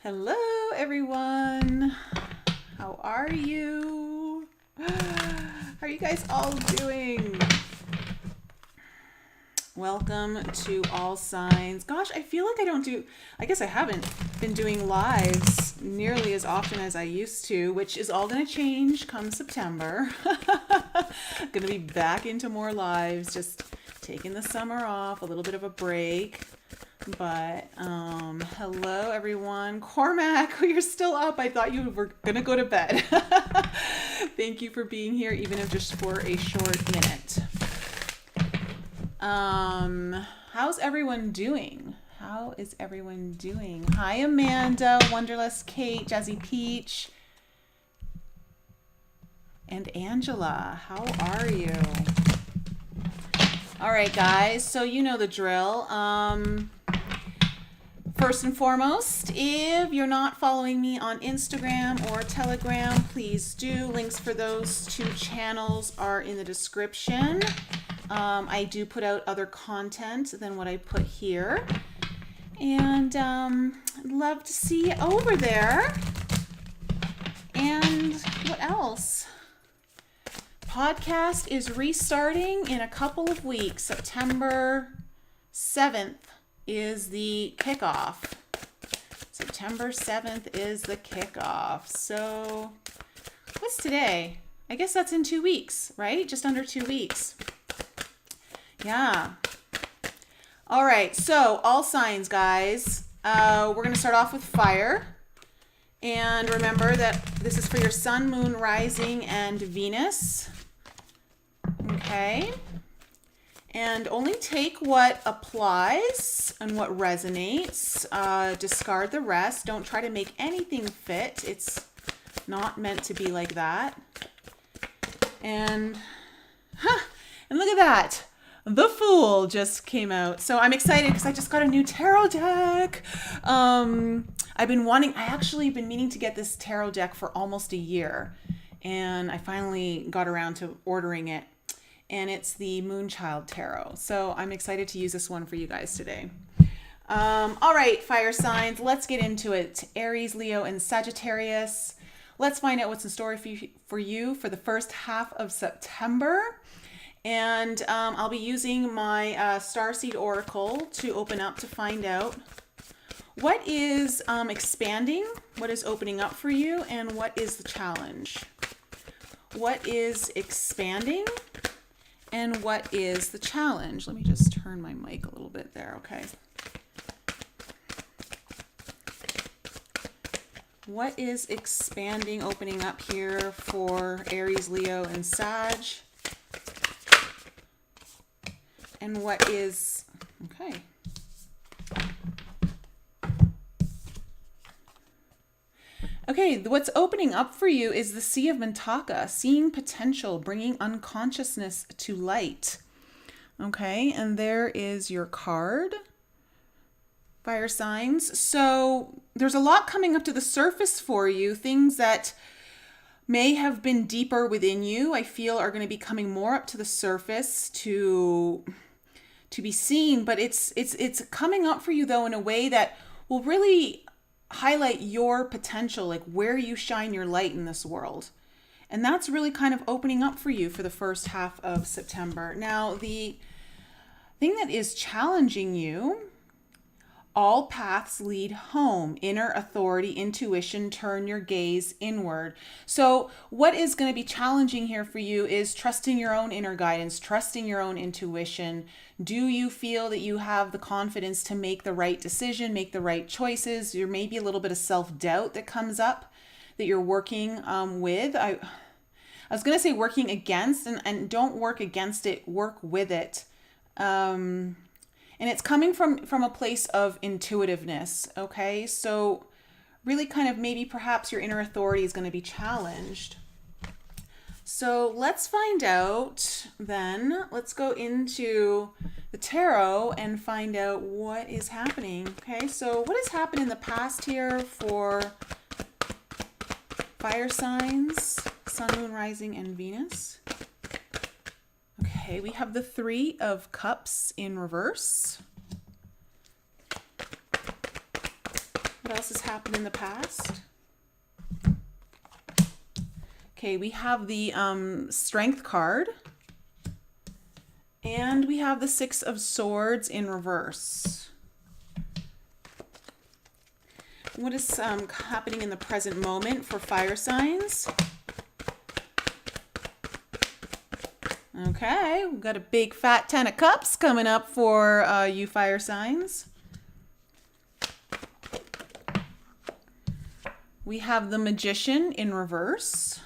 Hello, everyone. How are you? How are you guys all doing? Welcome to All Signs. Gosh, I feel like I guess I haven't been doing lives nearly as often as I used to, which is all going to change come September. Going to be back into more lives, just taking the summer off, a little bit of a break. But hello everyone. Cormac, you're still up. I thought you were gonna go to bed. Thank you for being here, even if just for a short minute. How's everyone doing? How is everyone doing? Hi Amanda, Wonderlust Kate, Jazzy Peach, and Angela. How are you? All right, guys. So you know the drill. First and foremost, if you're not following me on Instagram or Telegram, please do. Links for those two channels are in the description. I do put out other content than what I put here. And I'd love to see you over there. And what else? Podcast is restarting in a couple of weeks. September 7th is the kickoff. September 7th is the kickoff. So what's today? I guess that's in 2 weeks, right? Just under 2 weeks. Yeah. All right. So all signs, guys. We're going to start off with fire. And remember that this is for your sun, moon, rising, and Venus. Okay. And only take what applies and what resonates. Discard the rest. Don't try to make anything fit. It's not meant to be like that. And look at that. The Fool just came out. So I'm excited because I just got a new tarot deck. I actually been meaning to get this tarot deck for almost a year. And I finally got around to ordering it. And it's the Moonchild Tarot. So I'm excited to use this one for you guys today. All right, fire signs, let's get into it. Aries, Leo, and Sagittarius. Let's find out what's in store for you for the first half of September. And I'll be using my Starseed Oracle to open up to find out what is expanding, what is opening up for you, and what is the challenge. What is expanding? And what is the challenge? Let me just turn my mic a little bit there, okay? What is expanding, opening up here for Aries, Leo, and Sag? And what is, okay. Okay, what's opening up for you is the Sea of Mintaka, seeing potential, bringing unconsciousness to light. Okay, and there is your card, fire signs. So there's a lot coming up to the surface for you, things that may have been deeper within you, I feel are going to be coming more up to the surface to be seen, but it's coming up for you though in a way that will really highlight your potential, like where you shine your light in this world. And that's really kind of opening up for you for the first half of September. Now, the thing that is challenging you, all paths lead home. Inner authority, intuition, turn your gaze inward. So what is going to be challenging here for you is trusting your own inner guidance, trusting your own intuition. Do you feel that you have the confidence to make the right decision, make the right choices? There may be a little bit of self-doubt that comes up that you're working with. I was going to say working against, and don't work against it, work with it. And it's coming from a place of intuitiveness, okay? So really kind of maybe perhaps your inner authority is going to be challenged. So let's find out then. Let's go into the tarot and find out what is happening, okay? So what has happened in the past here for fire signs, Sun, Moon, Rising, and Venus? Okay, we have the Three of Cups in reverse. What else has happened in the past? Okay, we have the Strength card. And we have the Six of Swords in reverse. What is happening in the present moment for fire signs? Okay, we've got a big fat 10 of cups coming up for you fire signs. We have the Magician in reverse.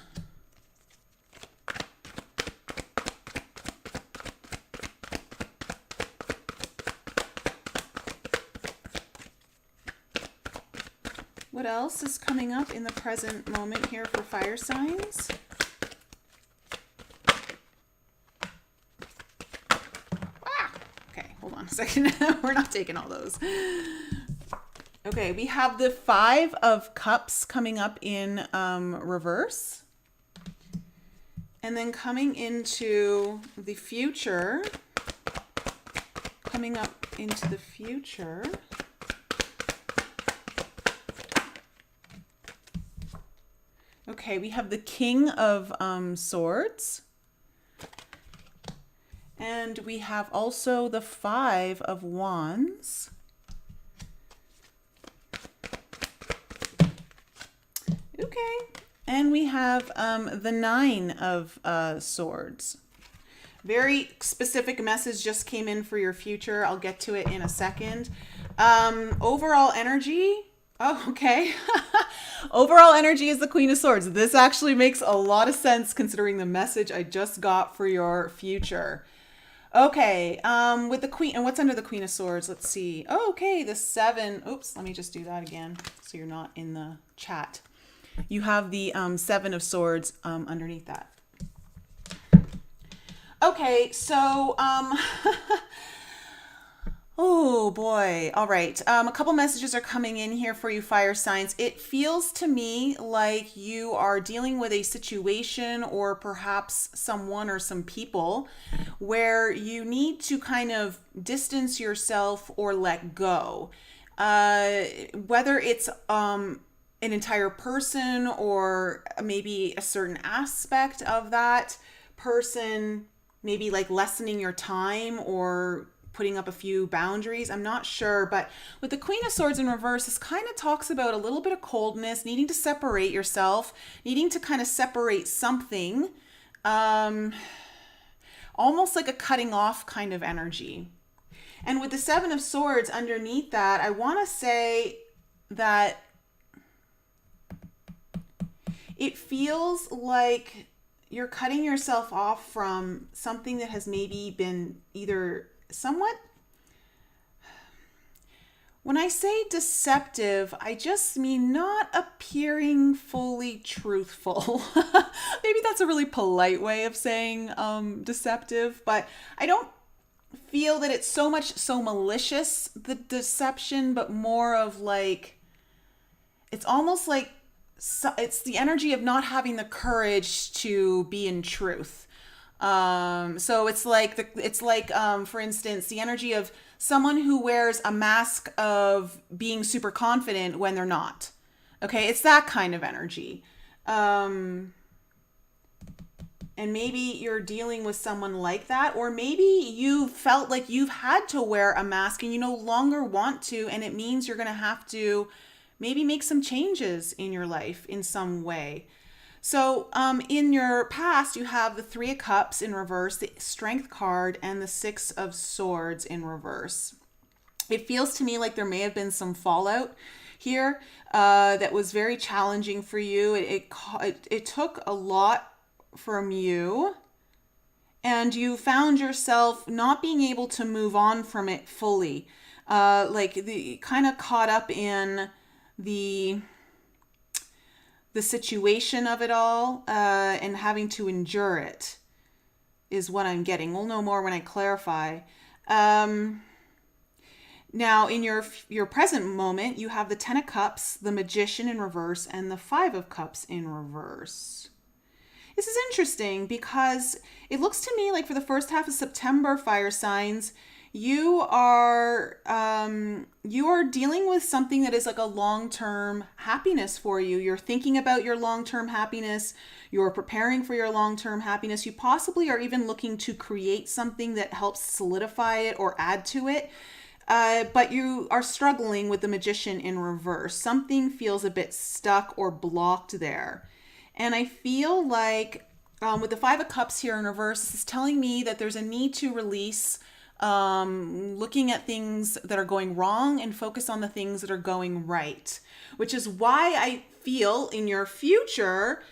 What else is coming up in the present moment here for fire signs? Okay, hold on a second. We're not taking all those. Okay, we have the Five of Cups coming up in reverse. And then coming into the future, okay, we have the King of Swords. And we have also the Five of Wands. Okay. And we have the Nine of Swords. Very specific message just came in for your future. I'll get to it in a second. Overall energy. Oh, okay. Overall energy is the Queen of Swords. This actually makes a lot of sense considering the message I just got for your future. Okay, with the Queen, and what's under the Queen of Swords? Let's see. Oh, okay, the Seven. Oops, let me just do that again so you're not in the chat. You have the Seven of Swords underneath that. Okay, so oh boy. All right. A couple messages are coming in here for you fire signs. It feels to me like you are dealing with a situation or perhaps someone or some people where you need to kind of distance yourself or let go. Whether it's an entire person or maybe a certain aspect of that person, maybe like lessening your time or putting up a few boundaries. I'm not sure, but with the Queen of Swords in reverse, this kind of talks about a little bit of coldness, needing to separate yourself, needing to kind of separate something, almost like a cutting off kind of energy. And with the Seven of Swords underneath that, I want to say that it feels like you're cutting yourself off from something that has maybe been either somewhat, when I say deceptive, I just mean not appearing fully truthful. Maybe that's a really polite way of saying deceptive, but I don't feel that it's so much so malicious, the deception, but more of like, it's almost like it's the energy of not having the courage to be in truth. So it's like for instance, the energy of someone who wears a mask of being super confident when they're not. Okay, it's that kind of energy. And maybe you're dealing with someone like that, or maybe you felt like you've had to wear a mask and you no longer want to, and it means you're going to have to maybe make some changes in your life in some way. So in your past, you have the Three of Cups in reverse, the Strength card, and the Six of Swords in reverse. It feels to me like there may have been some fallout here that was very challenging for you. It took a lot from you, and you found yourself not being able to move on from it fully. Like the kind of caught up in the situation of it all and having to endure it is what I'm getting. We'll know more when I clarify. Now, in your present moment, you have the Ten of Cups, the Magician in reverse, and the Five of Cups in reverse. This is interesting because it looks to me like for the first half of September, fire signs, you are dealing with something that is like a long-term happiness for you. You're thinking about your long-term happiness. You're preparing for your long-term happiness. You possibly are even looking to create something that helps solidify it or add to it. But you are struggling with the Magician in reverse. Something feels a bit stuck or blocked there. And I feel like with the Five of Cups here in reverse, this is telling me that there's a need to release, looking at things that are going wrong and focus on the things that are going right, which is why I feel in your future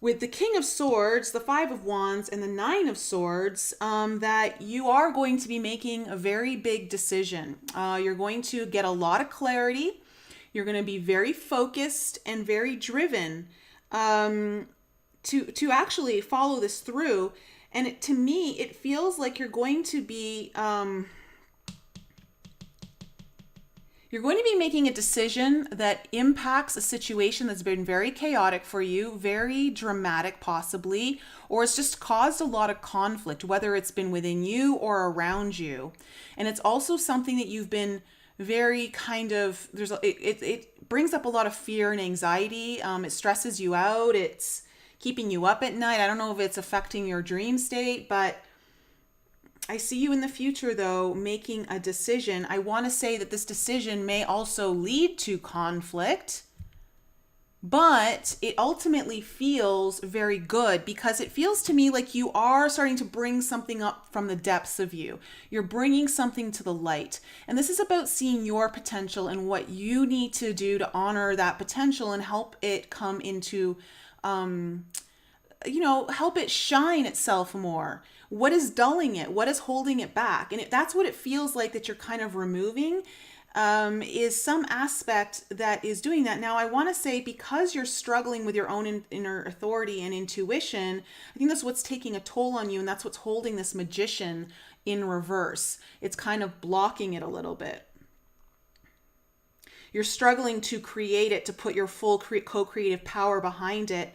with the King of Swords, the Five of Wands, and the Nine of Swords, that you are going to be making a very big decision. You're going to get a lot of clarity. You're going to be very focused and very driven to actually follow this through. And to me, it feels like you're going to be making a decision that impacts a situation that's been very chaotic for you, very dramatic possibly, or it's just caused a lot of conflict, whether it's been within you or around you. And it's also something that you've been very kind of, it brings up a lot of fear and anxiety. It stresses you out. It's keeping you up at night. I don't know if it's affecting your dream state, but I see you in the future, though, making a decision. I want to say that this decision may also lead to conflict, but it ultimately feels very good because it feels to me like you are starting to bring something up from the depths of you. You're bringing something to the light. And this is about seeing your potential and what you need to do to honor that potential and help it come into help it shine itself more. What is dulling it? What is holding it back? And that's what it feels like that you're kind of removing, is some aspect that is doing that. Now, I want to say, because you're struggling with your own inner authority and intuition, I think that's what's taking a toll on you, and that's what's holding this Magician in reverse. It's kind of blocking it a little bit. You're struggling to create it, to put your full co-creative power behind it,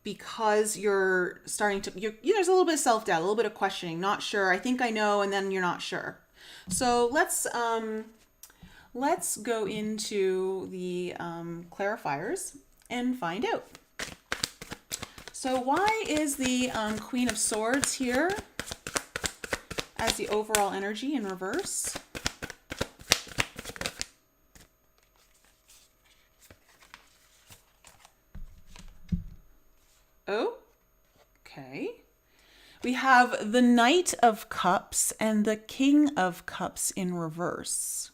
because you're starting to, there's a little bit of self-doubt, a little bit of questioning, not sure, I think I know, and then you're not sure. So let's go into the clarifiers and find out. So why is the Queen of Swords here as the overall energy in reverse? Okay. We have the Knight of Cups and the King of Cups in reverse.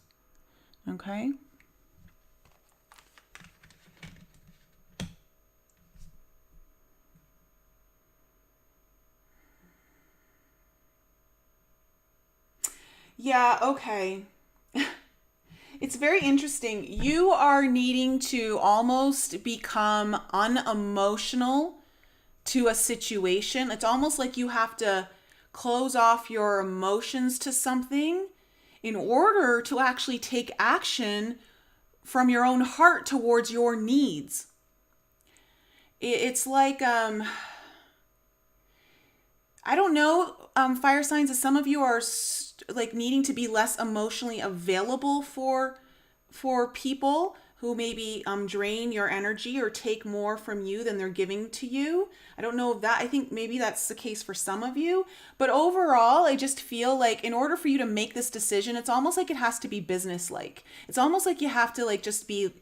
Okay. Yeah, okay. It's very interesting. You are needing to almost become unemotional to a situation. It's almost like you have to close off your emotions to something in order to actually take action from your own heart towards your needs. It's like, I don't know, fire signs, as some of you are like needing to be less emotionally available for people who maybe drain your energy or take more from you than they're giving to you. I don't know if that, I think maybe that's the case for some of you. But overall, I just feel like in order for you to make this decision, it's almost like it has to be business-like. It's almost like you have to like just be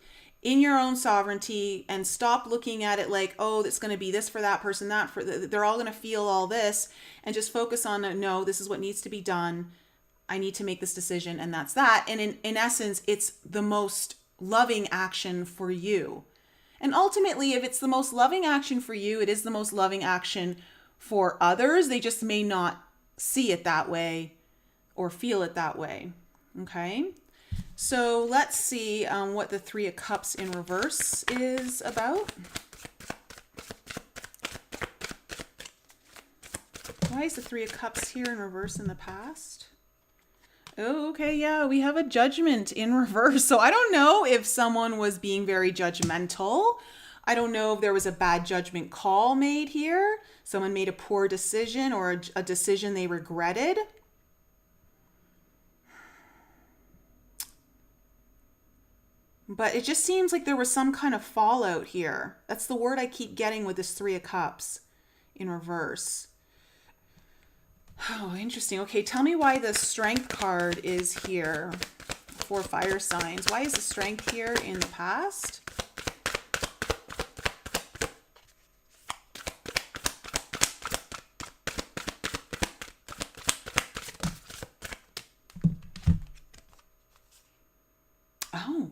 in your own sovereignty and stop looking at it like, oh, that's going to be this for that person, that for, they're all going to feel all this, and just focus on, no, this is what needs to be done. I need to make this decision, and that's that. And in essence, it's the most loving action for you. And ultimately, if it's the most loving action for you, it is the most loving action for others. They just may not see it that way or feel it that way. Okay? So let's see what the Three of Cups in reverse is about. Why is the Three of Cups here in reverse in the past? Oh, okay, yeah, we have a Judgment in reverse. So I don't know if someone was being very judgmental. I don't know if there was a bad judgment call made here. Someone made a poor decision or a decision they regretted. But it just seems like there was some kind of fallout here. That's the word I keep getting with this Three of Cups in reverse. Oh, interesting. Okay, tell me why the Strength card is here for fire signs. Why is the Strength here in the past? Oh.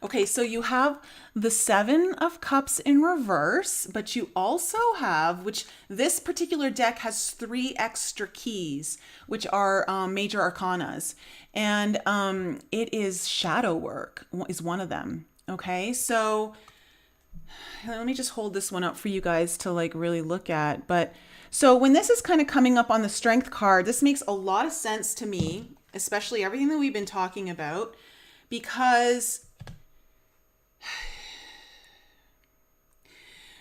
Okay, so you have the Seven of Cups in reverse, but you also have, which this particular deck has 3 extra keys, which are major arcanas. And it is shadow work is one of them. Okay, so let me just hold this one up for you guys to like really look at. But so when this is kind of coming up on the Strength card, this makes a lot of sense to me, especially everything that we've been talking about, because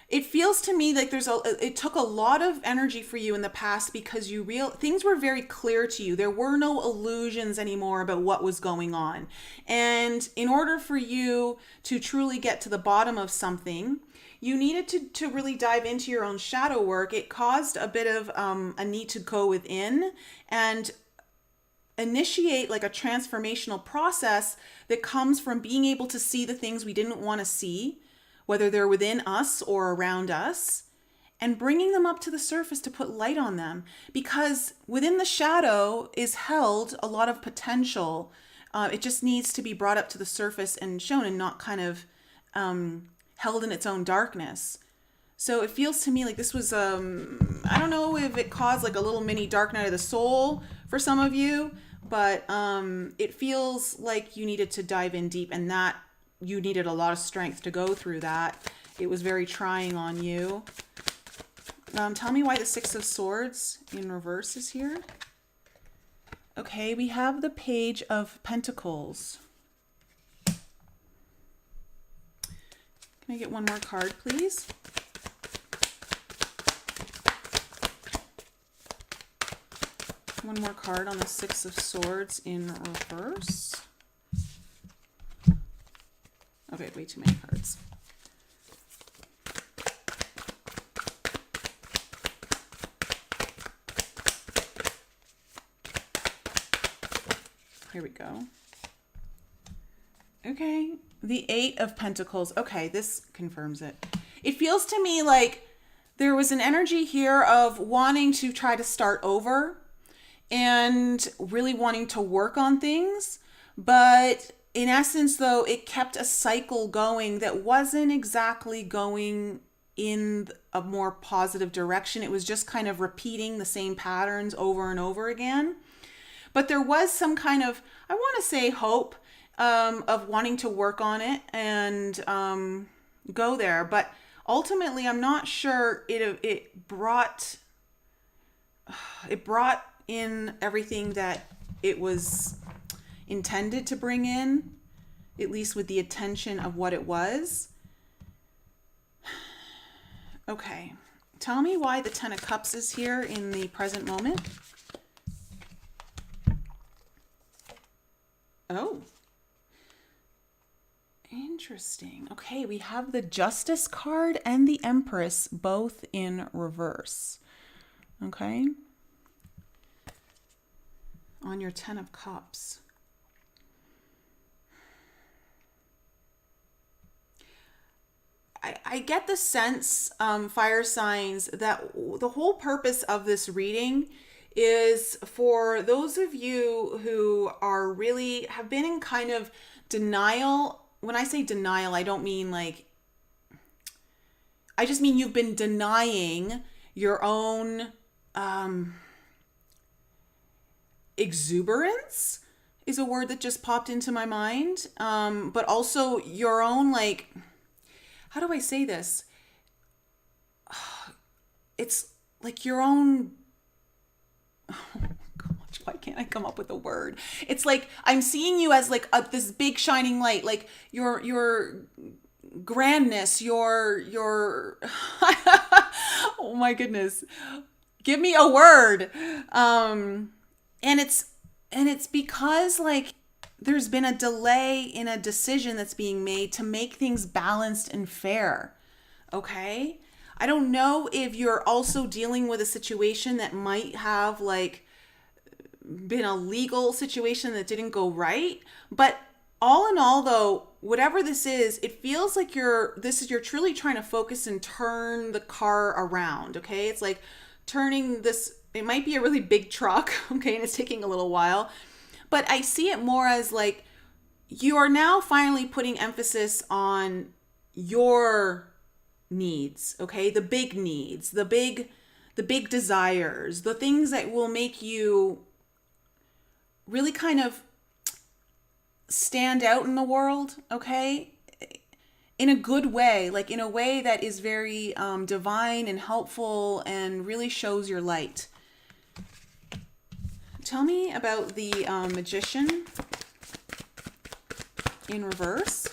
it feels to me like it took a lot of energy for you in the past because things were very clear to you. There were no illusions anymore about what was going on. And in order for you to truly get to the bottom of something, you needed to really dive into your own shadow work. It caused a bit of a need to go within and initiate like a transformational process that comes from being able to see the things we didn't want to see, whether they're within us or around us, and bringing them up to the surface to put light on them. Because within the shadow is held a lot of potential. It just needs to be brought up to the surface and shown, and not kind of held in its own darkness. So it feels to me like this was, I don't know if it caused like a little mini dark night of the soul for some of you, but it feels like you needed to dive in deep, and that you needed a lot of strength to go through that. It was very trying on you. Tell me why the Six of Swords in reverse is here. Okay, we have the Page of Pentacles. Can I get one more card, please? One more card on the Six of Swords in reverse. Okay, way too many cards. Here we go. Okay, the Eight of Pentacles. Okay, this confirms it. It feels to me like there was an energy here of wanting to try to start over and really wanting to work on things. But in essence, though, it kept a cycle going that wasn't exactly going in a more positive direction. It was just kind of repeating the same patterns over and over again. But there was some kind of, I want to say, hope of wanting to work on it and go there. But ultimately, I'm not sure it brought in everything that it was intended to bring in, at least with the attention of what it was. Okay, tell me why the Ten of Cups is here in the present moment. Oh, interesting. Okay, we have the Justice card and the Empress both in reverse. Okay. On your Ten of Cups. I get the sense, fire signs, that the whole purpose of this reading is for those of you who are really have been in kind of denial. When I say denial, I don't mean like, I just mean you've been denying your own exuberance is a word that just popped into my mind. But also your own, like, how do I say this? It's like your own, oh gosh, why can't I come up with a word? It's like I'm seeing you as like this big shining light, like your grandness, your oh my goodness, give me a word. And it's because like there's been a delay in a decision that's being made to make things balanced and fair. Okay? I don't know if you're also dealing with a situation that might have like been a legal situation that didn't go right, but all in all though, whatever this is, it feels like you're truly trying to focus and turn the car around. Okay? It's like turning this, it might be a really big truck, okay, and it's taking a little while, but I see it more as like you are now finally putting emphasis on your needs, okay? The big needs, the big desires, the things that will make you really kind of stand out in the world, okay? In a good way, like in a way that is very divine and helpful and really shows your light. Tell me about the Magician in reverse.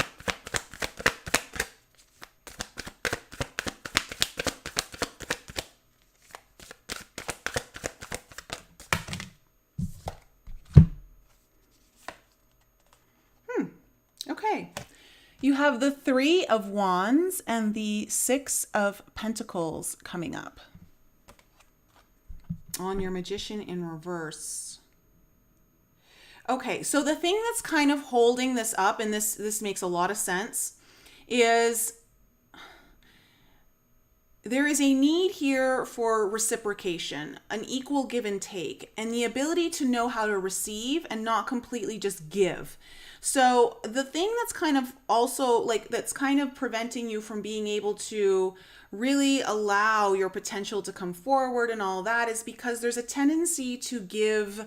Okay. You have the Three of Wands and the Six of Pentacles coming up on your Magician in reverse. Okay, so the thing that's kind of holding this up, and this makes a lot of sense, is there is a need here for reciprocation, an equal give and take, and the ability to know how to receive and not completely just give. So the thing that's kind of also like, that's kind of preventing you from being able to really allow your potential to come forward and all that is because there's a tendency to give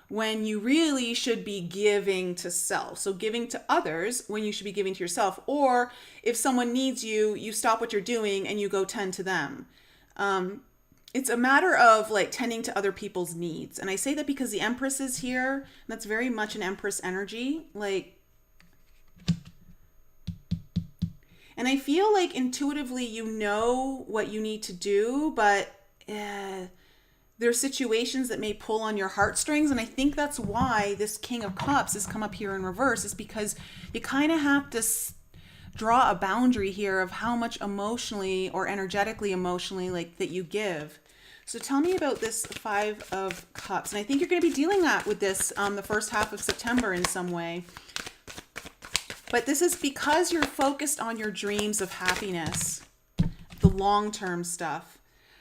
when you really should be giving to self. So giving to others when you should be giving to yourself. Or if someone needs you, you stop what you're doing and you go tend to them. It's a matter of like tending to other people's needs. And I say that because the Empress is here. And that's very much an Empress energy. Like, and I feel like intuitively you know what you need to do, but there are situations that may pull on your heartstrings. And I think that's why this King of Cups has come up here in reverse, is because you kind of have to draw a boundary here of how much emotionally or energetically emotionally like that you give. So tell me about this Five of Cups. And I think you're going to be dealing with this the first half of September in some way. But this is because you're focused on your dreams of happiness, the long-term stuff.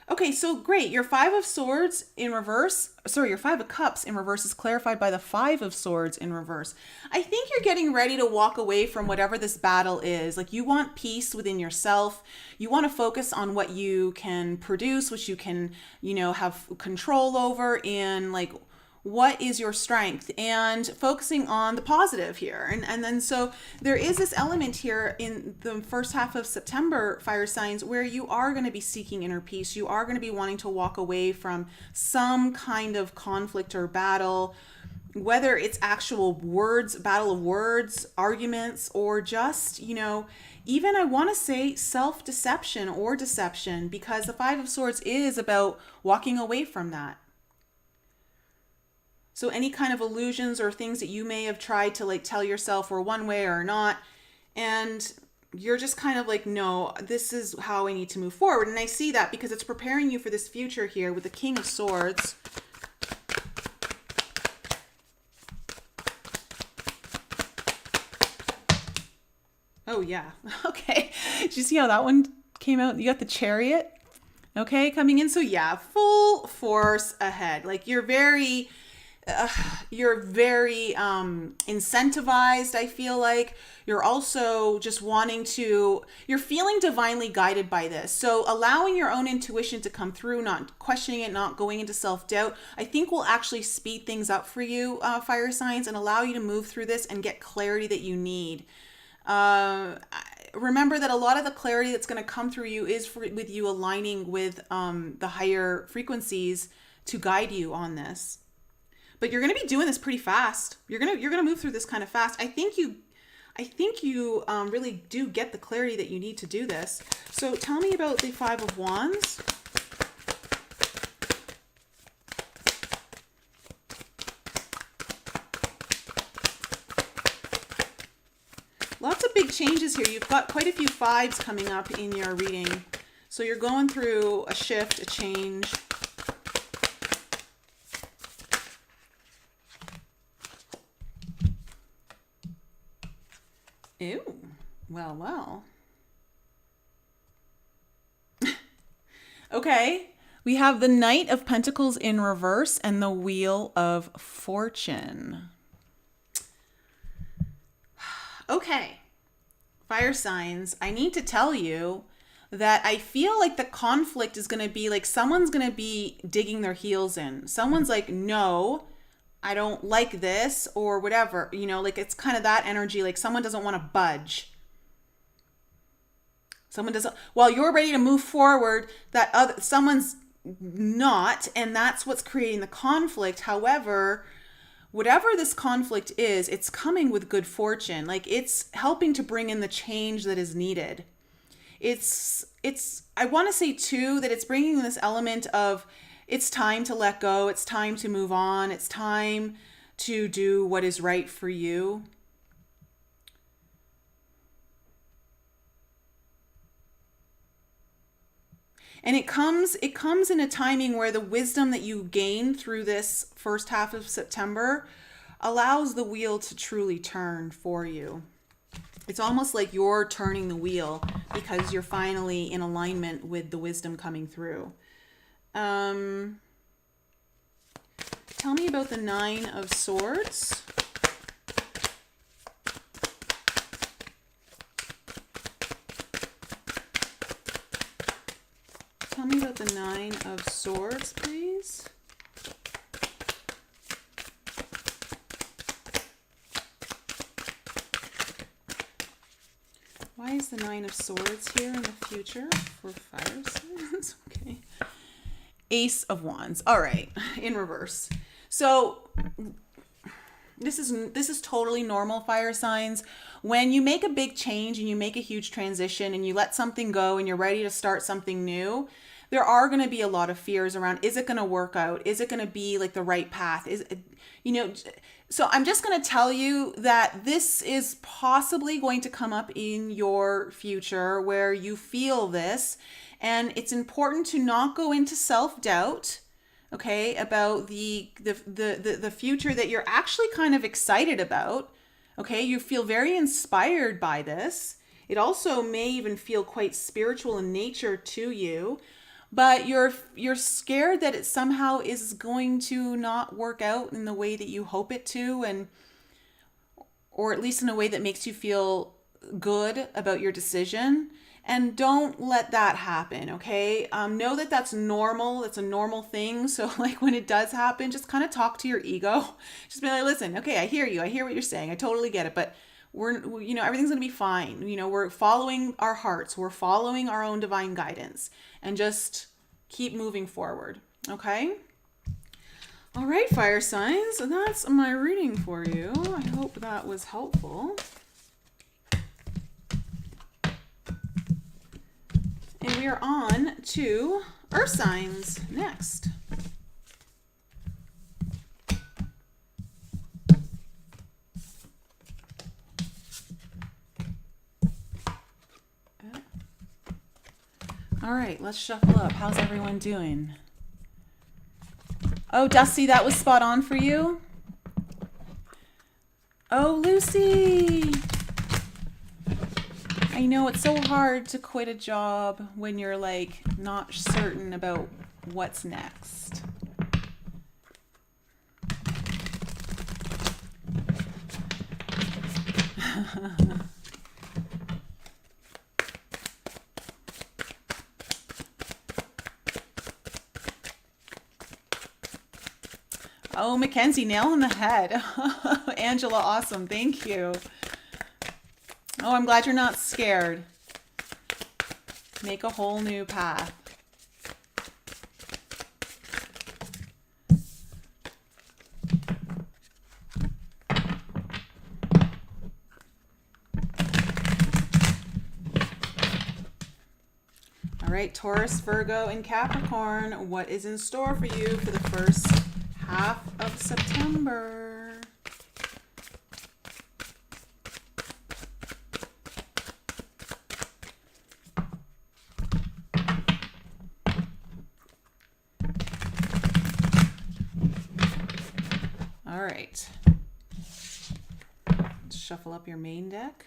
Okay, so great. Your Five of Swords in reverse, your Five of Cups in reverse is clarified by the Five of Swords in reverse. I think you're getting ready to walk away from whatever this battle is. Like you want peace within yourself. You want to focus on what you can produce, what you can, have control over, and like what is your strength, and focusing on the positive here. And then so there is this element here in the first half of September, fire signs, where you are going to be seeking inner peace. You are going to be wanting to walk away from some kind of conflict or battle, whether it's actual words, battle of words, arguments, or just, even I want to say self-deception or deception, because the Five of Swords is about walking away from that. So any kind of illusions or things that you may have tried to like tell yourself were one way or not, and you're just kind of like, no, this is how I need to move forward. And I see that because it's preparing you for this future here with the King of Swords. Oh yeah, okay. Did you see how that one came out? You got the Chariot, okay, coming in. So yeah, full force ahead. Like you're very incentivized. I feel like you're also just you're feeling divinely guided by this. So allowing your own intuition to come through, not questioning it, not going into self-doubt, I think will actually speed things up for you, fire signs, and allow you to move through this and get clarity that you need. Remember that a lot of the clarity that's going to come through you is with you aligning with the higher frequencies to guide you on this. But you're going to be doing this pretty fast. You're going to move through this kind of fast. I think you really do get the clarity that you need to do this. So tell me about the Five of Wands. big changes here. You've got quite a few fives coming up in your reading. So you're going through a shift, a change. Ew. Well, well. Okay. We have the Knight of Pentacles in reverse and the Wheel of Fortune. Okay. Fire signs, I need to tell you that I feel like the conflict is going to be like someone's going to be digging their heels in. Someone's like, no, I don't like this or whatever. You know, like it's kind of that energy. Like someone doesn't want to budge. Someone doesn't, while you're ready to move forward, someone's not, and that's what's creating the conflict. However, whatever this conflict is, it's coming with good fortune. Like it's helping to bring in the change that is needed. I want to say too that it's bringing this element of it's time to let go. It's time to move on. It's time to do what is right for you. And it comes in a timing where the wisdom that you gain through this first half of September allows the wheel to truly turn for you. It's almost like you're turning the wheel because you're finally in alignment with the wisdom coming through. Tell me about the Nine of Swords. Tell me about the Nine of Swords, please. Why is the Nine of Swords here in the future for fire signs? Okay. Ace of Wands. All right, in reverse. So this is totally normal, fire signs. When you make a big change and you make a huge transition and you let something go and you're ready to start something new, there are going to be a lot of fears around, is it going to work out? Is it going to be like the right path? So I'm just going to tell you that this is possibly going to come up in your future where you feel this, and it's important to not go into self-doubt, okay, about the future that you're actually kind of excited about. Okay, you feel very inspired by this. It also may even feel quite spiritual in nature to you, but you're scared that it somehow is going to not work out in the way that you hope it to, or at least in a way that makes you feel good about your decision. And don't let that happen, okay? Know that that's normal. That's a normal thing. So like when it does happen, just kind of talk to your ego. Just be like, listen, okay, I hear you. I hear what you're saying. I totally get it. But everything's going to be fine. We're following our hearts. We're following our own divine guidance. And just keep moving forward, okay? All right, fire signs. That's my reading for you. I hope that was helpful. And we are on to earth signs next. All right, let's shuffle up. How's everyone doing? Oh, Dusty, that was spot on for you? Oh, Lucy! I know it's so hard to quit a job when you're like not certain about what's next. Oh, Mackenzie, nail on the head. Angela, awesome. Thank you. Oh, I'm glad you're not scared. Make a whole new path. All right, Taurus, Virgo, and Capricorn, what is in store for you for the first half of September? All right. Let's shuffle up your main deck.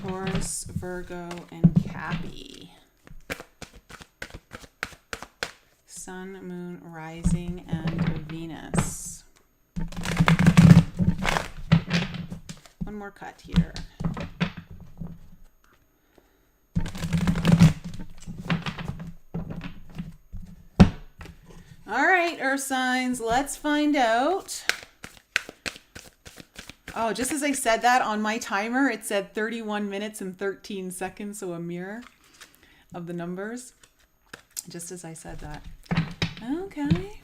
Taurus, Virgo, and Cappy. Sun, Moon, Rising, and Venus. One more cut here. All right, Earth signs, let's find out. Oh, just as I said that on my timer, it said 31 minutes and 13 seconds, so a mirror of the numbers, just as I said that. Okay.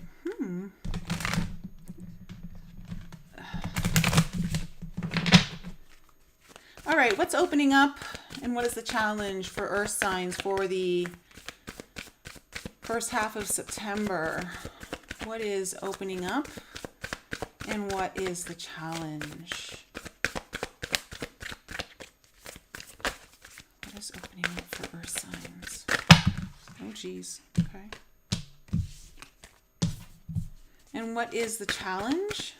All right, what's opening up and what is the challenge for Earth signs for the first half of September? What is opening up and what is the challenge? What is opening up for Earth signs? Oh, geez. Okay. And what is the challenge?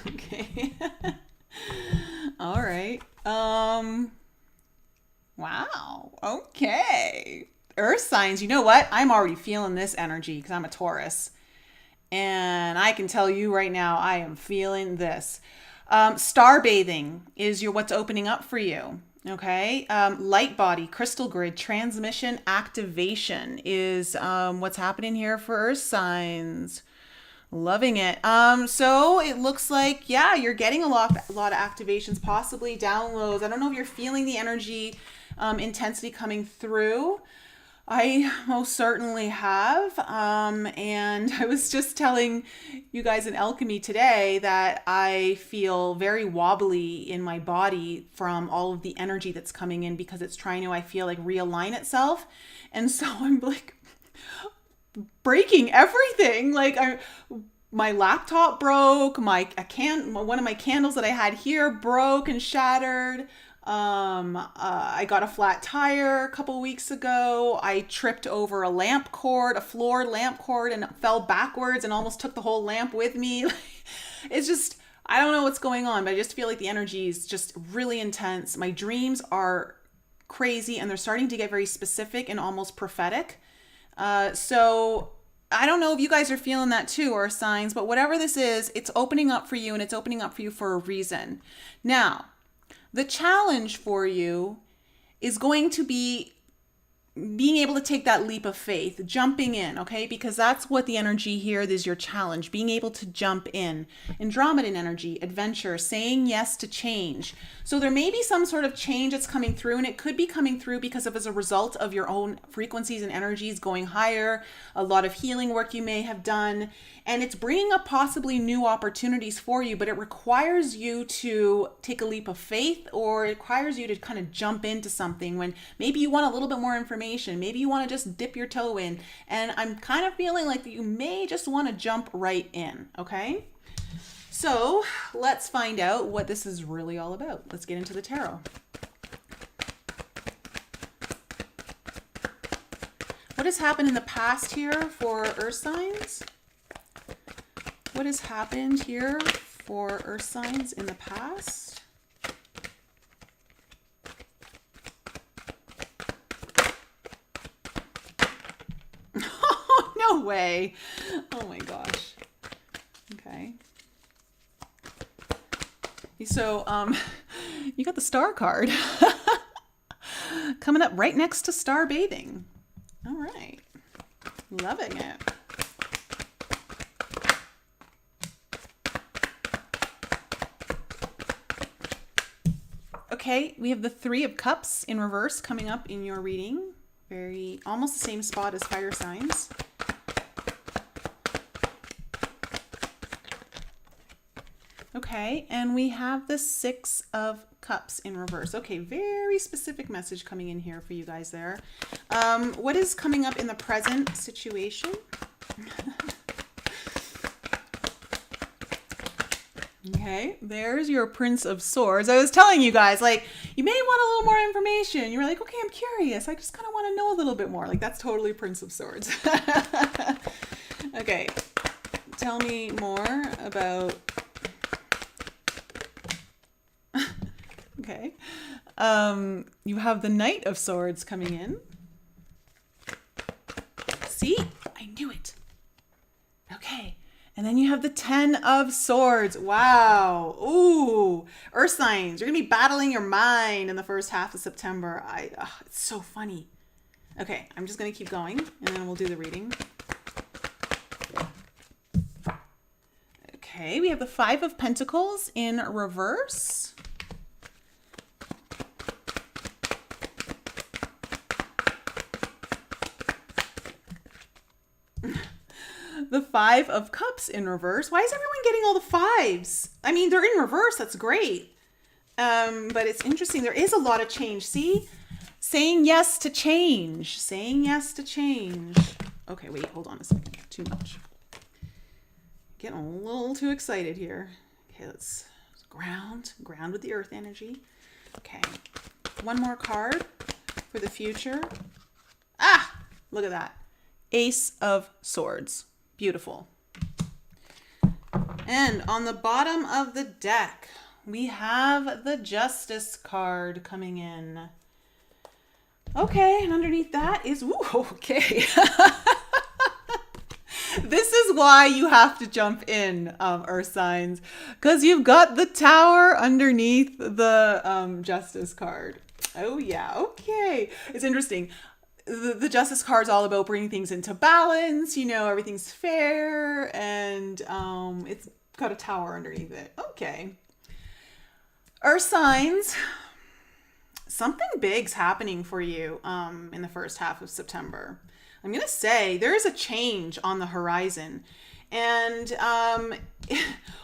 Okay. All right. Wow. Okay. Earth signs, you know what? I'm already feeling this energy because I'm a Taurus. And I can tell you right now, I am feeling this. Star bathing is what's opening up for you. Okay. Light body, crystal grid, transmission, activation is what's happening here for Earth signs. Loving it. So it looks like, yeah, you're getting a lot of activations, possibly downloads. I don't know if you're feeling the energy, intensity coming through. I most certainly have. And I was just telling you guys in alchemy today that I feel very wobbly in my body from all of the energy that's coming in because it's trying to, I feel like, realign itself. And so I'm like breaking everything. Like my laptop broke, one of my candles that I had here broke and shattered. I got a flat tire a couple weeks ago. I tripped over a floor lamp cord, and fell backwards and almost took the whole lamp with me. It's just, I don't know what's going on, but I just feel like the energy is just really intense. My dreams are crazy and they're starting to get very specific and almost prophetic. So I don't know if you guys are feeling that too, or signs, but whatever this is, it's opening up for you, and it's opening up for you for a reason. Now, the challenge for you is going to be being able to take that leap of faith, jumping in, okay? Because that's what the energy here is, your challenge, being able to jump in. Andromedan energy, adventure, saying yes to change. So there may be some sort of change that's coming through, and it could be coming through because of as a result of your own frequencies and energies going higher, a lot of healing work you may have done, and it's bringing up possibly new opportunities for you, but it requires you to take a leap of faith, or it requires you to kind of jump into something when maybe you want a little bit more information. Maybe you want to just dip your toe in. And I'm kind of feeling like you may just want to jump right in, okay? So let's find out what this is really all about. Let's get into the tarot. What has happened in the past here for Earth signs? What has happened here for Earth signs in the past? Oh, no way. Oh my gosh. Okay. So, you got the star card coming up right next to star bathing. All right. Loving it. Okay, we have the Three of Cups in reverse coming up in your reading. Very, almost the same spot as fire signs. Okay, and we have the Six of Cups in reverse. Okay, very specific message coming in here for you guys there. What is coming up in the present situation? Okay, there's your Prince of Swords. I was telling you guys, like, you may want a little more information. You were like, okay, I'm curious. I just kind of want to know a little bit more. Like, that's totally Prince of Swords. Okay, tell me more about... Okay, you have the Knight of Swords coming in. See? I knew it. Okay. And then you have the Ten of Swords. Wow. Ooh. Earth signs. You're going to be battling your mind in the first half of September. It's so funny. Okay. I'm just going to keep going and then we'll do the reading. Okay. We have the Five of Pentacles in reverse. The Five of Cups in reverse. Why is everyone getting all the fives? I mean, they're in reverse. That's great. But it's interesting. There is a lot of change. See? Saying yes to change. Saying yes to change. Okay, wait. Hold on a second. Too much. Getting a little too excited here. Okay, let's ground. Ground with the earth energy. Okay. One more card for the future. Ah! Look at that. Ace of Swords. Beautiful. And on the bottom of the deck, we have the Justice card coming in. Okay, and underneath that is, ooh, okay. This is why you have to jump in, Earth signs, because you've got the Tower underneath the Justice card. Oh yeah, okay. It's interesting. The Justice card is all about bringing things into balance, you know, everything's fair, and it's got a tower underneath it. Okay. Earth signs, something big's happening for you in the first half of September. I'm going to say there is a change on the horizon, and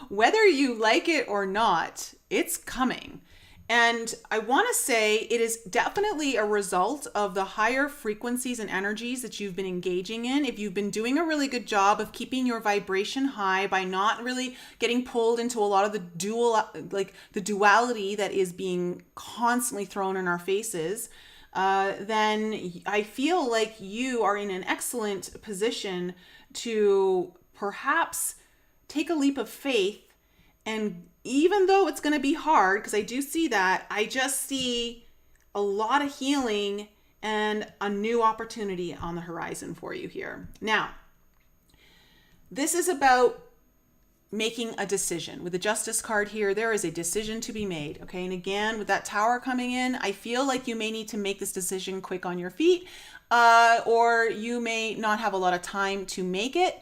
whether you like it or not, it's coming. And I want to say it is definitely a result of the higher frequencies and energies that you've been engaging in. If you've been doing a really good job of keeping your vibration high by not really getting pulled into a lot of the duality that is being constantly thrown in our faces, then I feel like you are in an excellent position to perhaps take a leap of faith. And even though it's going to be hard, because I do see that, I just see a lot of healing and a new opportunity on the horizon for you here. Now, this is about making a decision. With the Justice card here, there is a decision to be made. Okay, and again, with that Tower coming in, I feel like you may need to make this decision quick on your feet, or you may not have a lot of time to make it.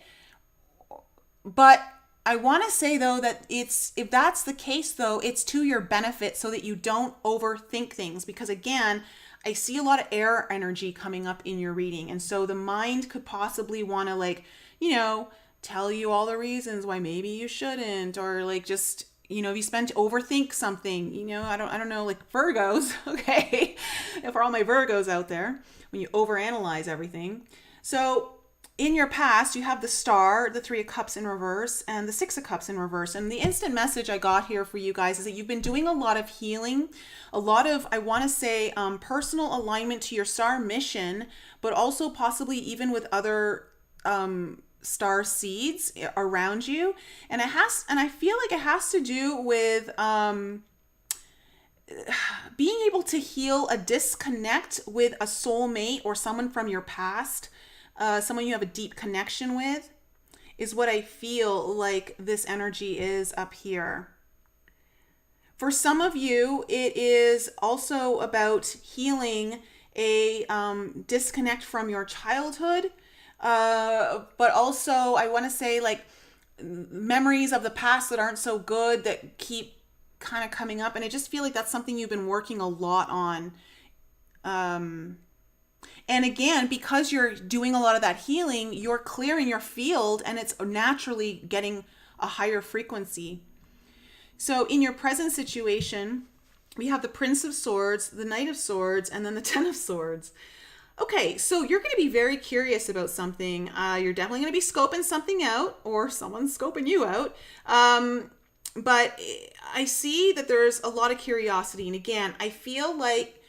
But I want to say, though, that if that's the case, though, it's to your benefit so that you don't overthink things. Because, again, I see a lot of air energy coming up in your reading. And so the mind could possibly want to, tell you all the reasons why maybe you shouldn't. Or, just, if you overthink something, I don't know, like Virgos, okay? For all my Virgos out there, when you overanalyze everything. So in your past, you have the Star, the Three of Cups in reverse, and the Six of Cups in reverse. And the instant message I got here for you guys is that you've been doing a lot of healing, a lot of, I want to say, personal alignment to your star mission, but also possibly even with other star seeds around you. And I feel like it has to do with being able to heal a disconnect with a soulmate or someone from your past. Someone you have a deep connection with, is what I feel like this energy is up here. For some of you, it is also about healing a disconnect from your childhood, but also I want to say memories of the past that aren't so good, that keep kind of coming up, and I just feel like that's something you've been working a lot on. And again, because you're doing a lot of that healing, you're clearing your field and it's naturally getting a higher frequency. So in your present situation, we have the Prince of Swords, the Knight of Swords, and then the Ten of Swords. Okay, so you're going to be very curious about something. You're definitely going to be scoping something out, or someone's scoping you out. But I see that there's a lot of curiosity. And again, I feel like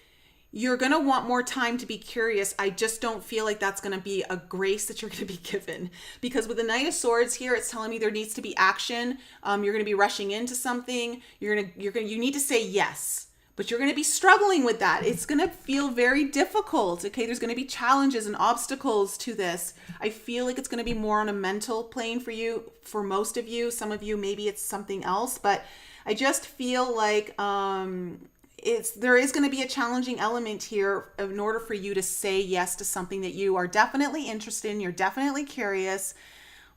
you're going to want more time to be curious. I just don't feel like that's going to be a grace that you're going to be given. Because with the Knight of Swords here, it's telling me there needs to be action. You're going to be rushing into something. You need to say yes. But you're going to be struggling with that. It's going to feel very difficult. Okay, there's going to be challenges and obstacles to this. I feel like it's going to be more on a mental plane for you, for most of you. Some of you, maybe it's something else. But I just feel like there is going to be a challenging element here in order for you to say yes to something that you are definitely interested in. You're definitely curious.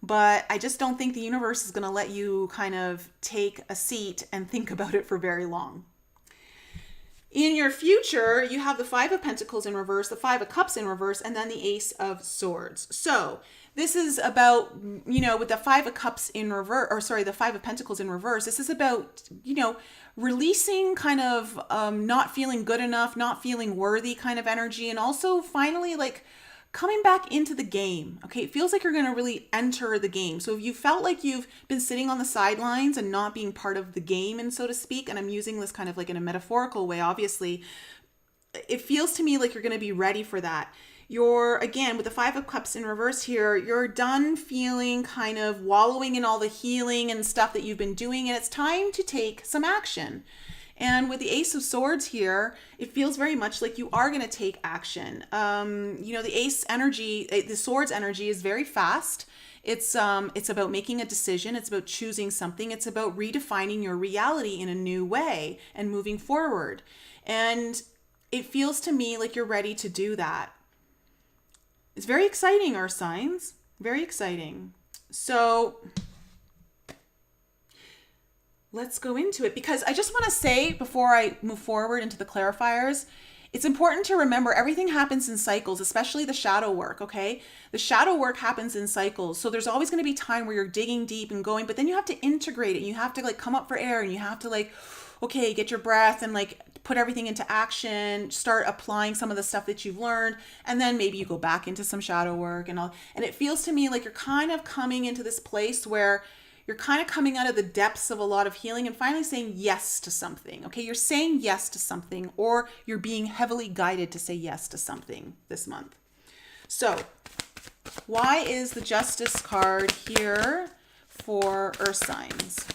But I just don't think the universe is going to let you kind of take a seat and think about it for very long. In your future, you have the Five of Pentacles in reverse, the Five of Cups in reverse, and then the Ace of Swords. So this is about, with the Five of Cups in reverse, the Five of Pentacles in reverse, this is about, releasing kind of not feeling good enough, not feeling worthy kind of energy, and also finally coming back into the game. Okay, it feels like you're going to really enter the game. So if you felt like you've been sitting on the sidelines and not being part of the game, and so to speak, and I'm using this kind of like in a metaphorical way, obviously, it feels to me like you're going to be ready for that. Again, with the Five of Cups in reverse here, you're done feeling kind of wallowing in all the healing and stuff that you've been doing, and it's time to take some action. And with the Ace of Swords here, it feels very much like you are going to take action. The Ace energy, the Swords energy is very fast. It's about making a decision. It's about choosing something. It's about redefining your reality in a new way and moving forward. And it feels to me like you're ready to do that. It's very exciting, Earth signs. Very exciting. So let's go into it, because I just want to say before I move forward into the clarifiers, it's important to remember everything happens in cycles, especially the shadow work, okay? The shadow work happens in cycles. So there's always going to be time where you're digging deep and going, but then you have to integrate it. You have to come up for air, and you have to get your breath and put everything into action, start applying some of the stuff that you've learned, and then maybe you go back into some shadow work and all. And it feels to me like you're kind of coming into this place where you're kind of coming out of the depths of a lot of healing and finally saying yes to something. Okay, you're saying yes to something, or you're being heavily guided to say yes to something this month. So, why is the Justice card here for Earth signs?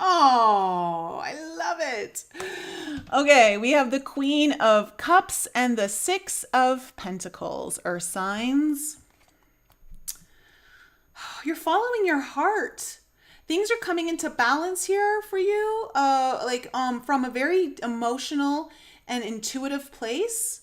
Oh, I love it. Okay, we have the Queen of Cups and the Six of Pentacles. Earth signs. You're following your heart. Things are coming into balance here for you, from a very emotional and intuitive place.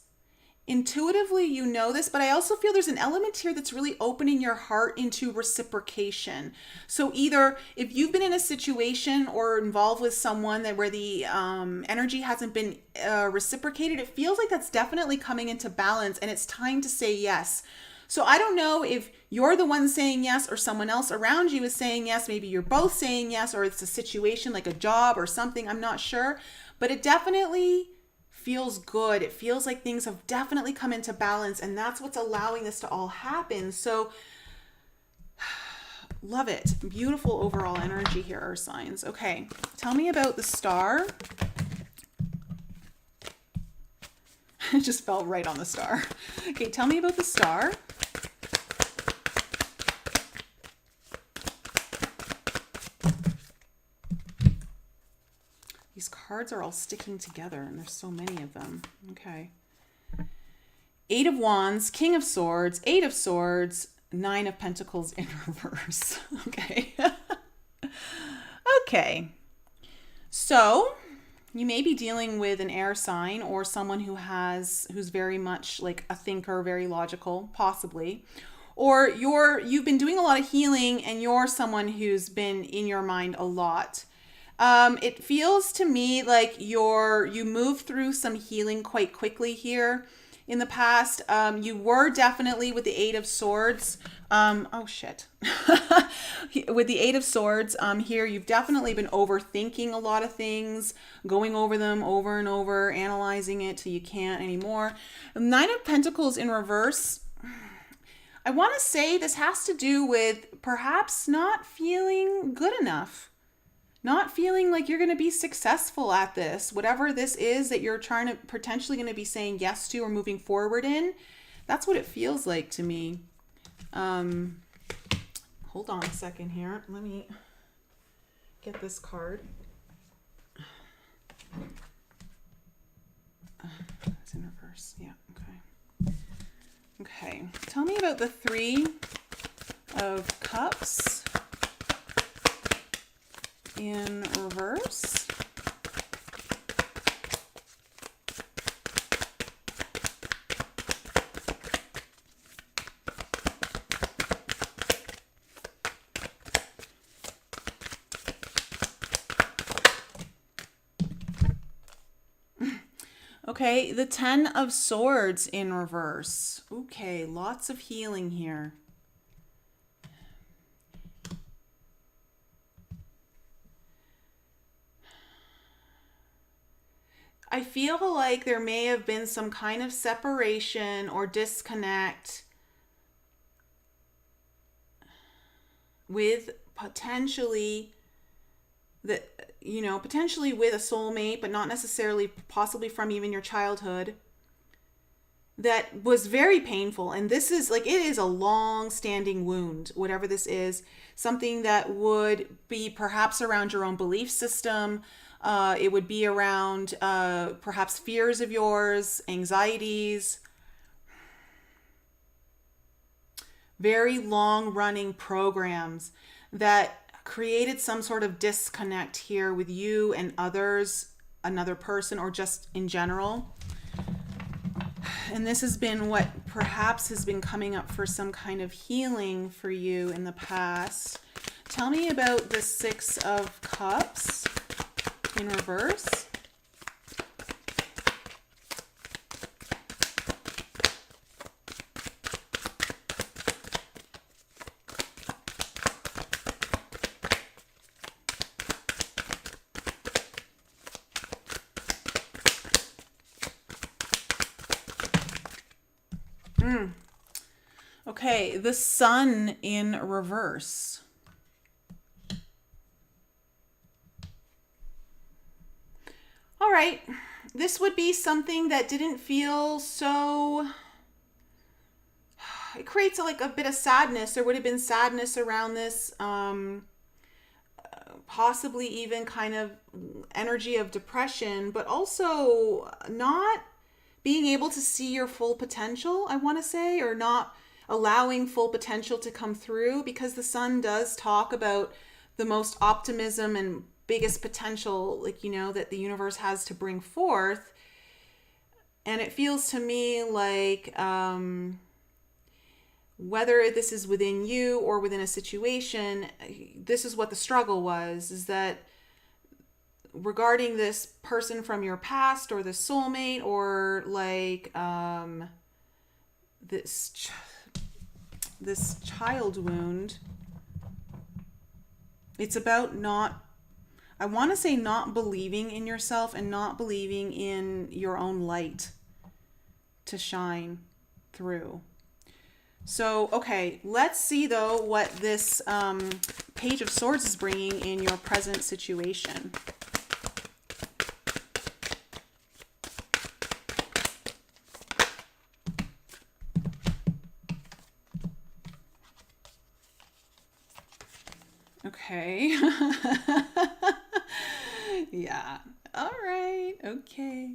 Intuitively, you know this, but I also feel there's an element here that's really opening your heart into reciprocation. So either if you've been in a situation or involved with someone where the energy hasn't been reciprocated, it feels like that's definitely coming into balance, and it's time to say yes. So I don't know if you're the one saying yes or someone else around you is saying yes. Maybe you're both saying yes, or it's a situation like a job or something. I'm not sure, but it definitely feels good. It feels like things have definitely come into balance, and that's what's allowing this to all happen. So love it. Beautiful overall energy here, Earth signs. Okay, tell me about the Star. It just fell right on the Star. Okay, tell me about the Star. These cards are all sticking together, and there's so many of them. Okay. Eight of Wands, King of Swords, Eight of Swords, Nine of Pentacles in reverse. Okay. Okay. So You may be dealing with an air sign or someone who's very much like a thinker, very logical, possibly. Or you've been doing a lot of healing and you're someone who's been in your mind a lot. It feels to me like you moved through some healing quite quickly here in the past. You were definitely with the Eight of Swords. Oh shit. With the Eight of Swords here, you've definitely been overthinking a lot of things, going over them over and over, analyzing it till you can't anymore. Nine of Pentacles in reverse. I want to say this has to do with perhaps not feeling good enough. Not feeling like you're going to be successful at this. Whatever this is that you're trying to potentially going to be saying yes to or moving forward in. That's what it feels like to me. Hold on a second here. Let me get this card. It's in reverse. Yeah, okay. Okay. Tell me about the Three of Cups in reverse. Okay, the Ten of Swords in reverse. Okay, lots of healing here. I feel like there may have been some kind of separation or disconnect with potentially potentially with a soulmate, but not necessarily, possibly from even your childhood, that was very painful. And this is like, it is a long-standing wound, whatever this is, something that would be perhaps around your own belief system. It would be around perhaps fears of yours, anxieties, very long-running programs that created some sort of disconnect here with you and others, another person, or just in general. And this has been what perhaps has been coming up for some kind of healing for you in the past. Tell me about the Six of Cups in reverse. Okay, the Sun in reverse. All right, this would be something that didn't feel so... It creates like a bit of sadness. There would have been sadness around this, possibly even kind of energy of depression, but also not being able to see your full potential, I want to say, or not allowing full potential to come through, because the Sun does talk about the most optimism and biggest potential, like, that the universe has to bring forth. And it feels to me like whether this is within you or within a situation, this is what the struggle was, is that regarding this person from your past or the soulmate, or like this child wound, it's about not believing in yourself and not believing in your own light to shine through. So, okay, let's see though what this Page of Swords is bringing in your present situation. Okay. Yeah. All right. Okay.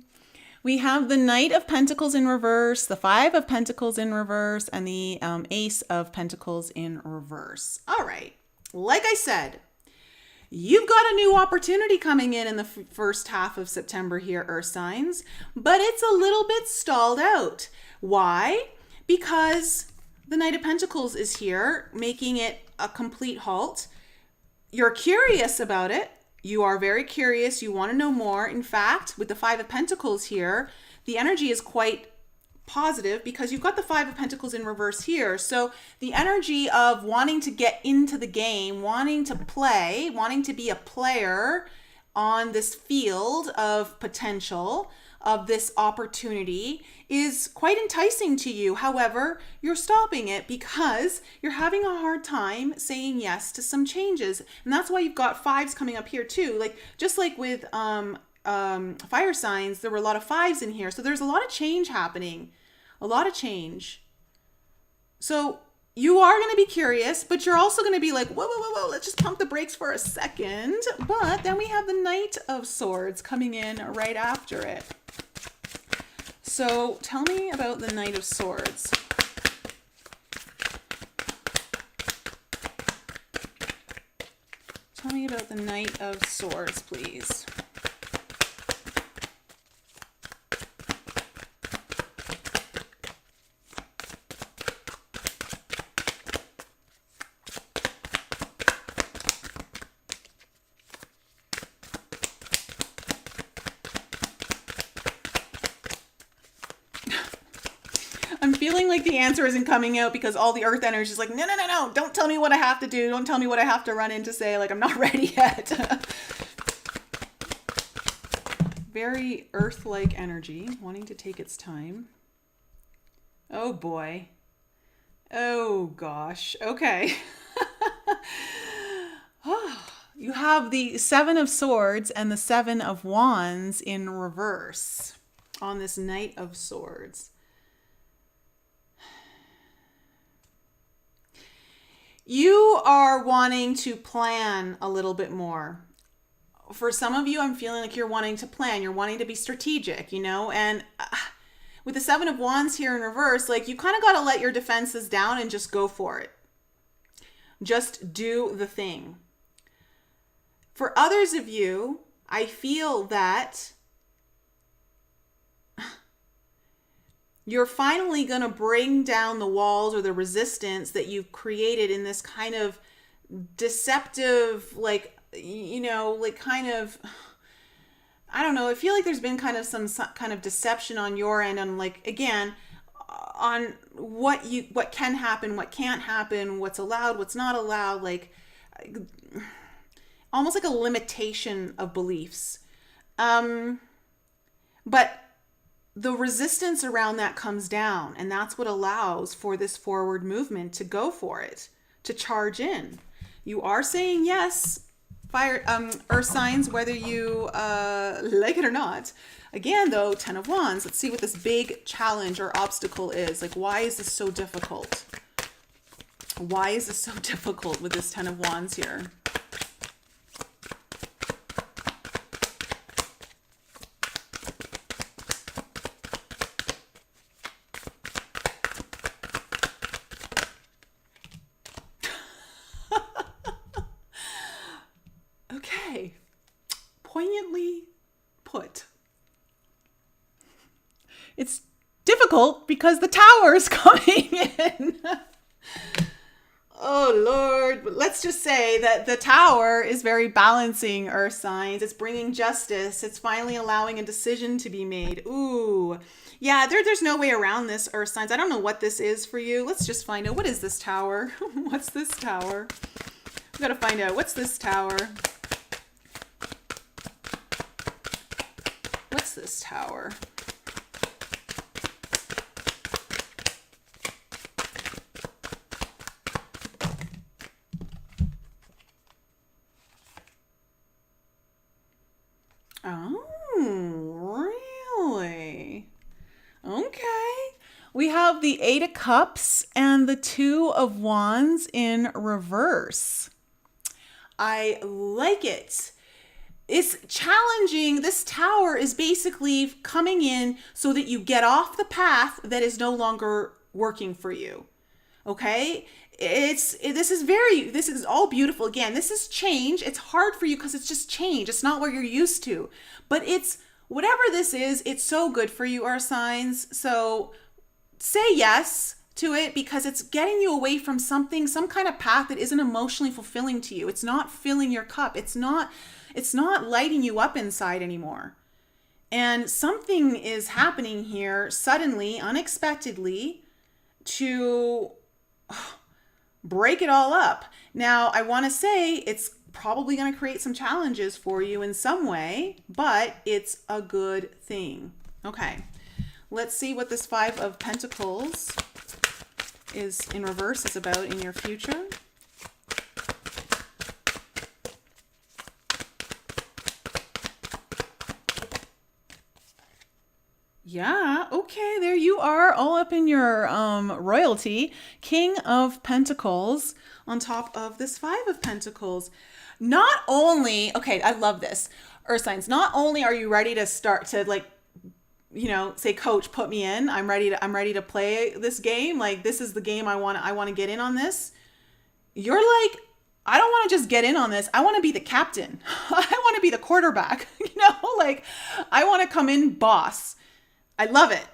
We have the Knight of Pentacles in reverse, the Five of Pentacles in reverse, and the Ace of Pentacles in reverse. All right. Like I said, You've got a new opportunity coming in the first half of September here, Earth signs, but it's a little bit stalled out. Why? Because the Knight of Pentacles is here, making it a complete halt. You're curious about it. You are very curious. You want to know more. In fact, with the Five of Pentacles here, the energy is quite positive because you've got the Five of Pentacles in reverse here. So the energy of wanting to get into the game, wanting to play, wanting to be a player on this field of potential, of this opportunity, is quite enticing to you. However, you're stopping it because you're having a hard time saying yes to some changes. And that's why you've got fives coming up here too. Like, just like with fire signs, there were a lot of fives in here. So there's a lot of change happening, a lot of change. So you are going to be curious, but you're also going to be like, whoa, whoa, whoa, whoa, let's just pump the brakes for a second. But then we have the Knight of Swords coming in right after it. So tell me about the Knight of Swords. Tell me about the Knight of Swords, please. I'm feeling like the answer isn't coming out because all the earth energy is like, no, no, no, no. Don't tell me what I have to do. Don't tell me what I have to run in to say. Like, I'm not ready yet. Very earth-like energy, wanting to take its time. Oh, boy. Oh, gosh. Okay. You have the Seven of Swords and the Seven of Wands in reverse on this Knight of Swords. You are wanting to plan a little bit more. For some of you, I'm feeling like you're wanting to plan. You're wanting to be strategic, you know? And with the Seven of Wands here in reverse, like, you kind of got to let your defenses down and just go for it. Just do the thing. For others of you, I feel that you're finally going to bring down the walls or the resistance that you've created in this kind of deceptive, like, you know, like, kind of, I don't know. I feel like there's been kind of some kind of deception on your end on, like, again, on what can happen, what can't happen, what's allowed, what's not allowed, like, almost like a limitation of beliefs. But the resistance around that comes down, and that's what allows for this forward movement to go for it, to charge in. You are saying yes, earth signs, whether you like it or not. Again, though, Ten of Wands. Let's see what this big challenge or obstacle is. Like, why is this so difficult? Why is this so difficult with this Ten of Wands here? Poignantly put. It's difficult because the Tower is coming in. Oh, Lord. But let's just say that the Tower is very balancing, earth signs. It's bringing justice. It's finally allowing a decision to be made. Ooh. Yeah, there's no way around this, earth signs. I don't know what this is for you. Let's just find out. What is this Tower? What's this Tower? We got to find out. What's this Tower? What's this Tower? Oh, really? Okay. We have the Eight of Cups and the Two of Wands in reverse. I like it. It's challenging. This Tower is basically coming in so that you get off the path that is no longer working for you. Okay? This is all beautiful. Again, this is change. It's hard for you because it's just change. It's not what you're used to. But it's whatever this is, it's so good for you, our signs. So say yes to it because it's getting you away from something, some kind of path that isn't emotionally fulfilling to you. It's not filling your cup. It's not lighting you up inside anymore. And something is happening here suddenly, unexpectedly, to break it all up. Now, I want to say it's probably going to create some challenges for you in some way, but it's a good thing. Okay, let's see what this Five of Pentacles is in reverse is about in your future. Yeah, okay, there you are, all up in your royalty. King of Pentacles on top of this Five of Pentacles. Not only, okay, I love this, Earth signs, not only are you ready to start to like, say, coach, put me in. I'm ready to play this game. Like, this is the game I want to get in on this. You're like, I don't want to just get in on this. I want to be the captain. I want to be the quarterback. Like, I want to come in boss. I love it.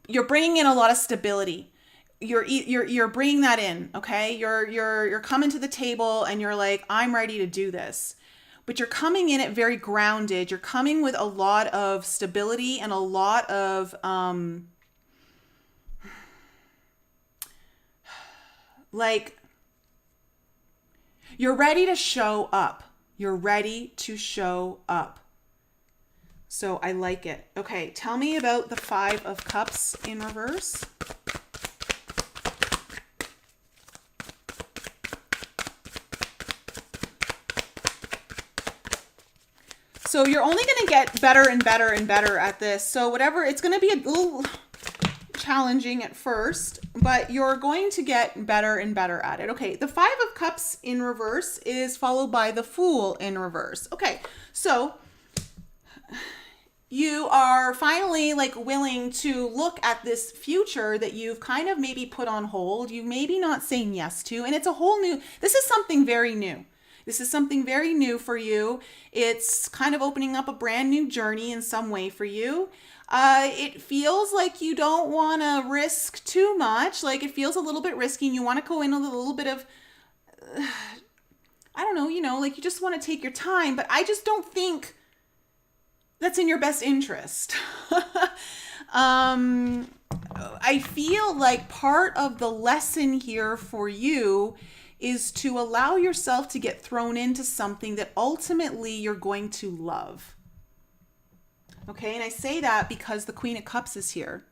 You're bringing in a lot of stability. You're bringing that in, okay? You're coming to the table and you're like, I'm ready to do this. But you're coming in it very grounded. You're coming with a lot of stability and a lot of like, you're ready to show up. You're ready to show up. So I like it. Okay, tell me about the Five of Cups in reverse. So you're only going to get better and better and better at this. So whatever, it's going to be a little challenging at first, but you're going to get better and better at it. Okay, the Five of Cups in reverse is followed by the Fool in reverse. Okay, so you are finally like willing to look at this future that you've kind of maybe put on hold. You maybe not saying yes to, and it's a whole new, this is something very new. This is something very new for you. It's kind of opening up a brand new journey in some way for you. It feels like you don't want to risk too much. Like, it feels a little bit risky and you want to go in with a little bit of, I don't know, like you just want to take your time, but I just don't think that's in your best interest. I feel like part of the lesson here for you is to allow yourself to get thrown into something that ultimately you're going to love. Okay, and I say that because the Queen of Cups is here.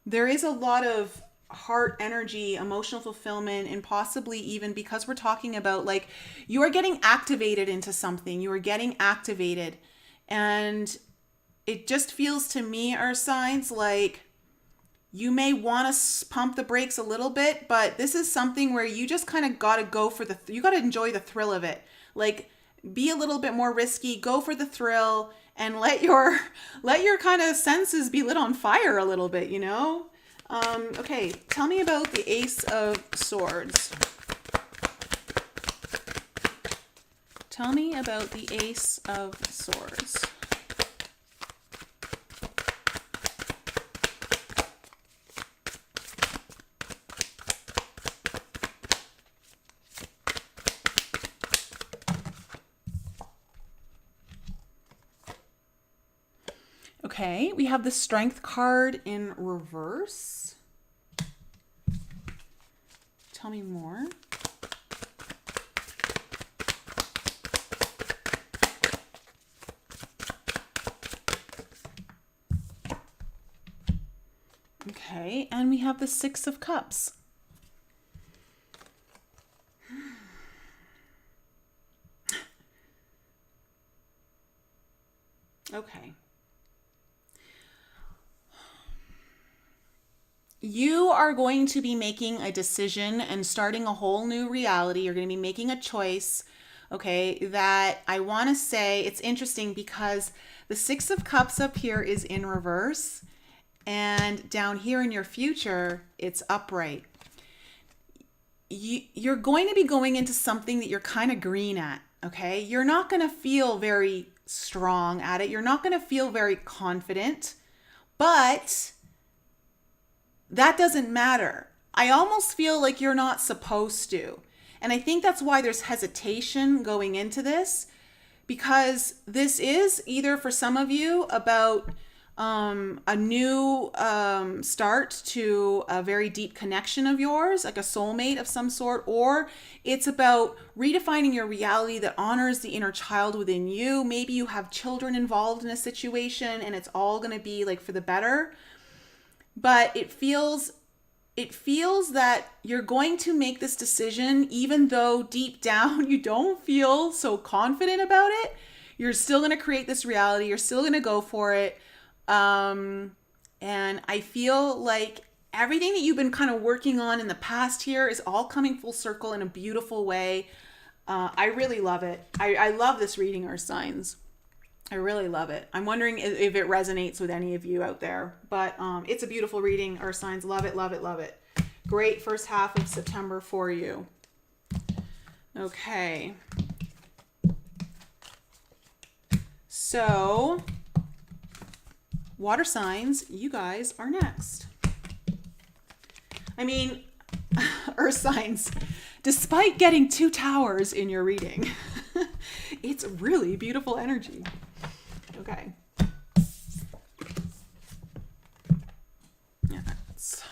There is a lot of heart energy, emotional fulfillment, and possibly even because we're talking about like you are getting activated into something. You are getting activated. And it just feels to me, our signs, like you may want to pump the brakes a little bit, but this is something where you just kind of got to go for you got to enjoy the thrill of it. Like, be a little bit more risky, go for the thrill, and let your kind of senses be lit on fire a little bit, Okay, tell me about the Ace of Swords. Tell me about the Ace of Swords. Okay, we have the Strength card in reverse. Tell me more. Okay, and we have the Six of Cups. Okay. You are going to be making a decision and starting a whole new reality. You're going to be making a choice, okay, that I want to say it's interesting because the Six of Cups up here is in reverse, and down here in your future, it's upright. you're going to be going into something that you're kind of green at, okay? You're not going to feel very strong at it. You're not going to feel very confident, but that doesn't matter. I almost feel like you're not supposed to. And I think that's why there's hesitation going into this, because this is either for some of you about a new start to a very deep connection of yours, like a soulmate of some sort, or it's about redefining your reality that honors the inner child within you. Maybe you have children involved in a situation and it's all going to be like for the better. But it feels that you're going to make this decision even though deep down you don't feel so confident about it. You're still going to create this reality. You're still going to go for it. And I feel like everything that you've been kind of working on in the past here is all coming full circle in a beautiful way. I really love it. I love this reading, Earth Signs. I really love it. I'm wondering if it resonates with any of you out there, but it's a beautiful reading, Earth Signs. Love it, love it, love it. Great first half of September for you. Okay. So, water signs, you guys are next. I mean, Earth signs, despite getting 2 towers in your reading, it's really beautiful energy. Okay. Let's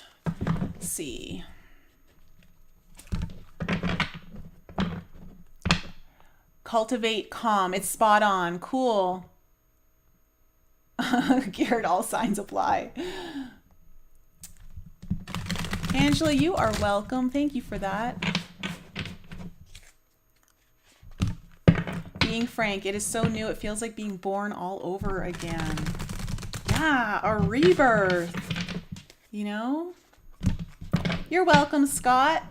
see. Cultivate calm. It's spot on. Cool. Garrett, all signs apply. Angela, you are welcome. Thank you for that. Being frank, it is so new. It feels like being born all over again. Yeah, a rebirth. You know? You're welcome, Scott.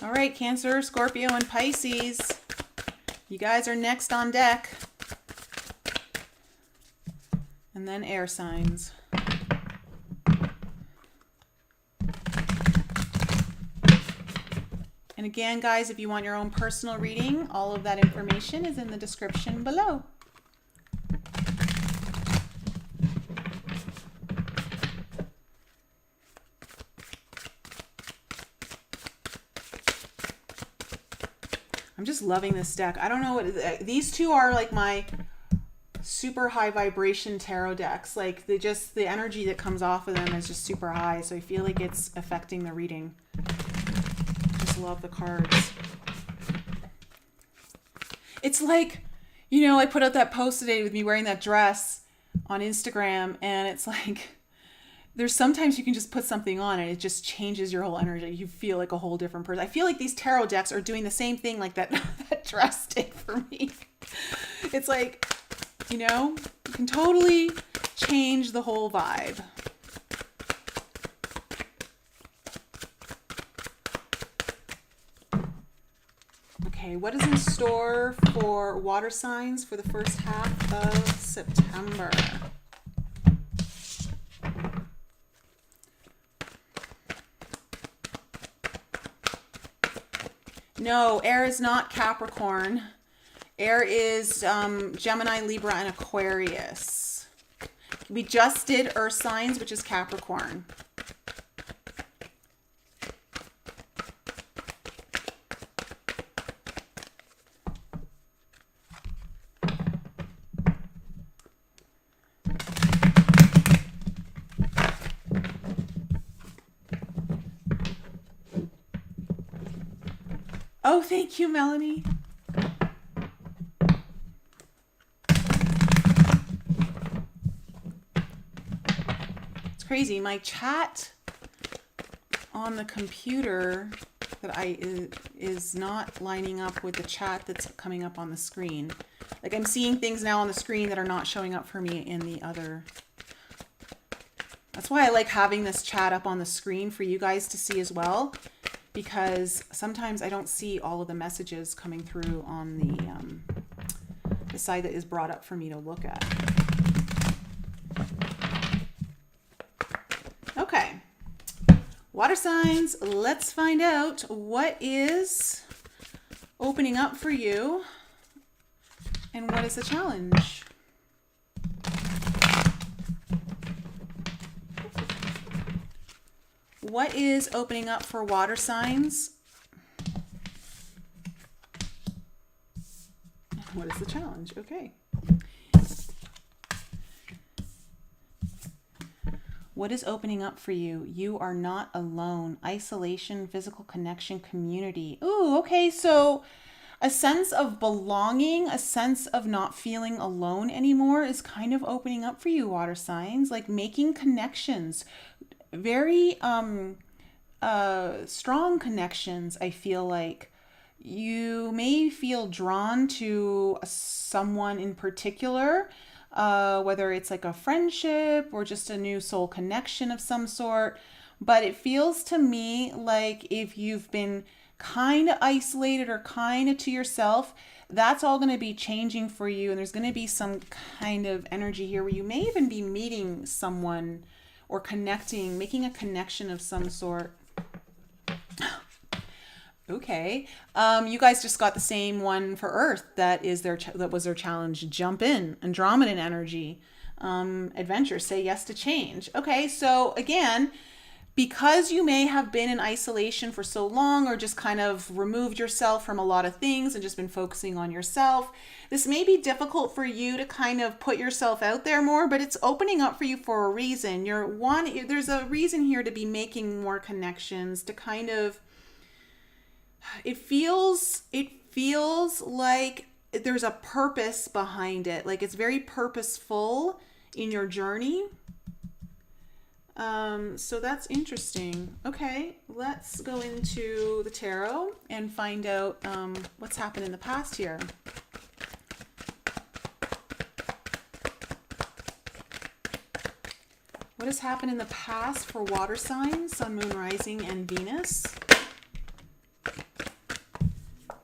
All right, Cancer, Scorpio, and Pisces. You guys are next on deck. And then air signs. And again, guys, if you want your own personal reading, all of that information is in the description below. I'm just loving this deck. I don't know what these two are, like my super high vibration tarot decks. Like the energy that comes off of them is just super high. So I feel like it's affecting the reading. Just love the cards. It's like, you know, I put out that post today with me wearing that dress on Instagram, and it's like, there's sometimes you can just put something on and it just changes your whole energy. You feel like a whole different person. I feel like these tarot decks are doing the same thing like that, that dress did for me. It's like, you know, you can totally change the whole vibe. Okay, what is in store for water signs for the first half of September? No, air is not Capricorn. Air is Gemini, Libra, and Aquarius. We just did earth signs, which is Capricorn. Oh, thank you, Melanie. It's crazy. My chat on the computer is not lining up with the chat that's coming up on the screen. Like, I'm seeing things now on the screen that are not showing up for me in the other. That's why I like having this chat up on the screen for you guys to see as well. because sometimes I don't see all of the messages coming through on the side that is brought up for me to look at. Okay. Water signs, let's find out what is opening up for you and what is the challenge. What is opening up for water signs? What is the challenge? Okay. What is opening up for you? You are not alone. Isolation, physical connection, community. Ooh, okay. So a sense of belonging, a sense of not feeling alone anymore is kind of opening up for you, water signs. Like making connections. Very strong connections, I feel like. You may feel drawn to someone in particular, whether it's like a friendship or just a new soul connection of some sort. But it feels to me like if you've been kind of isolated or kind of to yourself, that's all going to be changing for you. And there's going to be some kind of energy here where you may even be meeting someone or connecting, making a connection of some sort. Okay. You guys just got the same one for Earth. That was their challenge. Jump in. Andromedan energy. Adventure. Say yes to change. Okay. So again, because you may have been in isolation for so long or just kind of removed yourself from a lot of things and just been focusing on yourself, this may be difficult for you to kind of put yourself out there more, but it's opening up for you for a reason. There's a reason here to be making more connections, to kind of, it feels like there's a purpose behind it. Like it's very purposeful in your journey. So that's interesting. Okay, let's go into the tarot and find out what's happened in the past here. What has happened in the past for water signs, Sun, Moon, Rising, and Venus?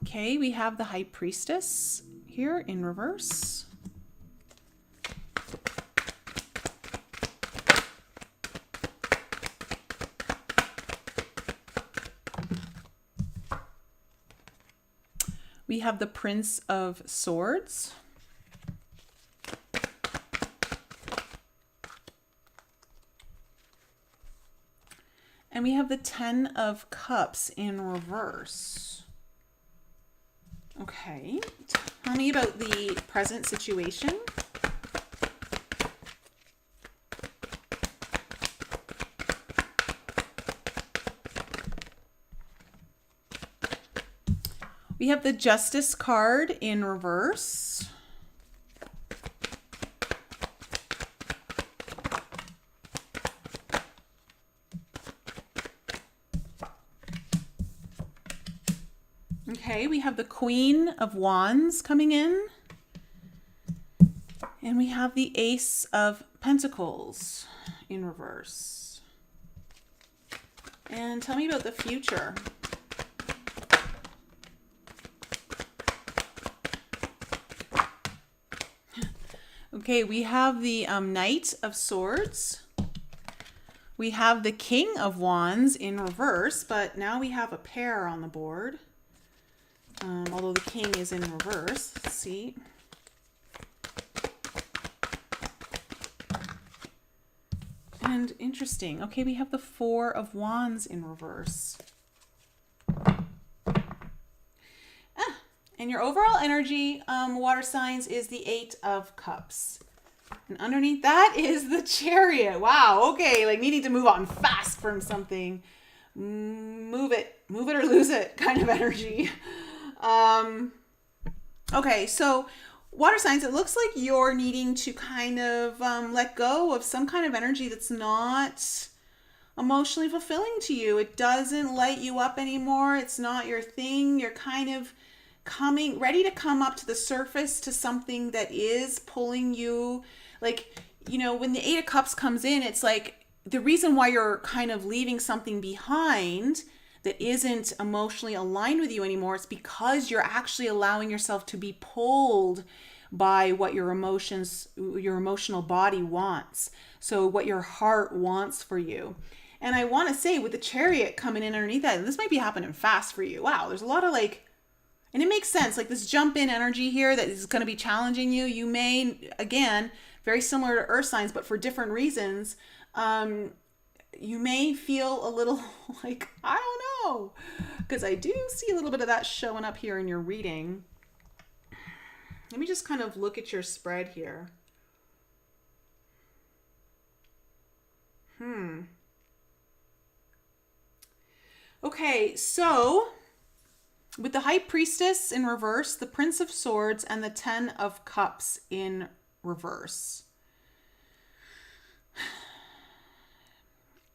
Okay, we have the High Priestess here in reverse. We have the Prince of Swords. And we have the Ten of Cups in reverse. Okay, tell me about the present situation. We have the Justice card in reverse. Okay, we have the Queen of Wands coming in. And we have the Ace of Pentacles in reverse. And tell me about the future. Okay, we have the Knight of Swords. We have the King of Wands in reverse, but now we have a pair on the board. Although the King is in reverse. Let's see. And interesting. Okay, we have the Four of Wands in reverse. And your overall energy, water signs, is the Eight of Cups. And underneath that is the Chariot. Wow, okay, like needing to move on fast from something. Move it or lose it kind of energy. Okay, so water signs, it looks like you're needing to kind of let go of some kind of energy that's not emotionally fulfilling to you. It doesn't light you up anymore. It's not your thing. You're kind of ready to come up to the surface to something that is pulling you. Like, you know, when the Eight of Cups comes in, it's like the reason why you're kind of leaving something behind that isn't emotionally aligned with you anymore, it's because you're actually allowing yourself to be pulled by what your emotions, your emotional body wants. So what your heart wants for you. And I want to say, with the Chariot coming in underneath that, this might be happening fast for you. Wow, there's a lot of like, and it makes sense, like this jump in energy here that is going to be challenging you. You may, again, very similar to earth signs, but for different reasons, you may feel a little like, I don't know, because I do see a little bit of that showing up here in your reading. Let me just kind of look at your spread here. Okay, so with the High Priestess in reverse, the Prince of Swords, and the Ten of Cups in reverse.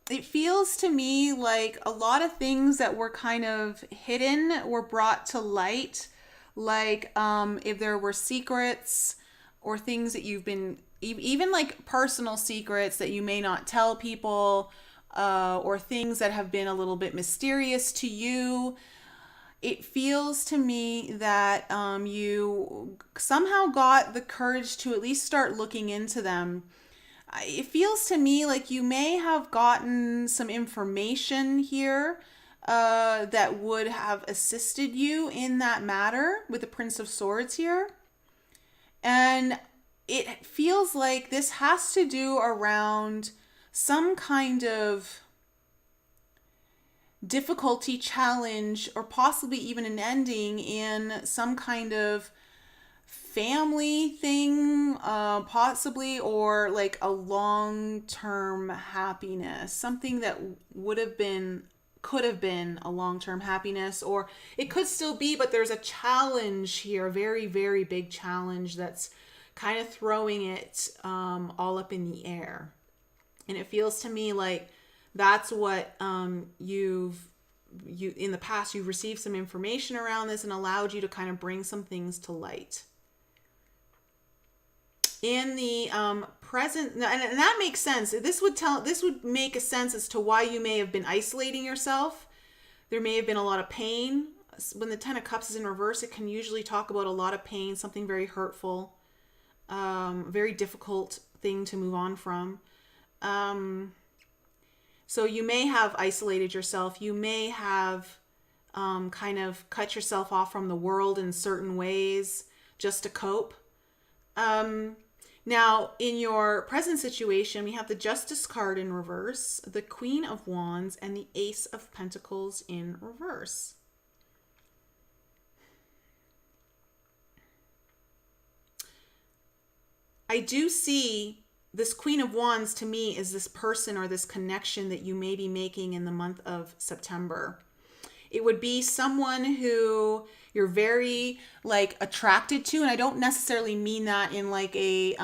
It feels to me like a lot of things that were kind of hidden were brought to light. Like if there were secrets or things that you've been, even like personal secrets that you may not tell people, or things that have been a little bit mysterious to you. It feels to me that you somehow got the courage to at least start looking into them. It feels to me like you may have gotten some information here that would have assisted you in that matter with the Prince of Swords here. And it feels like this has to do around some kind of difficulty, challenge, or possibly even an ending in some kind of family thing, possibly, or like a long-term happiness, something that could have been a long-term happiness, or it could still be, but there's a challenge here, a very, very big challenge that's kind of throwing it all up in the air. And it feels to me like that's what you in the past, you've received some information around this and allowed you to kind of bring some things to light. In the present, and that makes sense. This would make a sense as to why you may have been isolating yourself. There may have been a lot of pain. When the Ten of Cups is in reverse, it can usually talk about a lot of pain, something very hurtful, very difficult thing to move on from. So you may have isolated yourself. You may have kind of cut yourself off from the world in certain ways just to cope. Now, in your present situation, we have the Justice card in reverse, the Queen of Wands, and the Ace of Pentacles in reverse. I do see this Queen of Wands to me is this person or this connection that you may be making in the month of September. It would be someone who you're very like attracted to, and I don't necessarily mean that in like a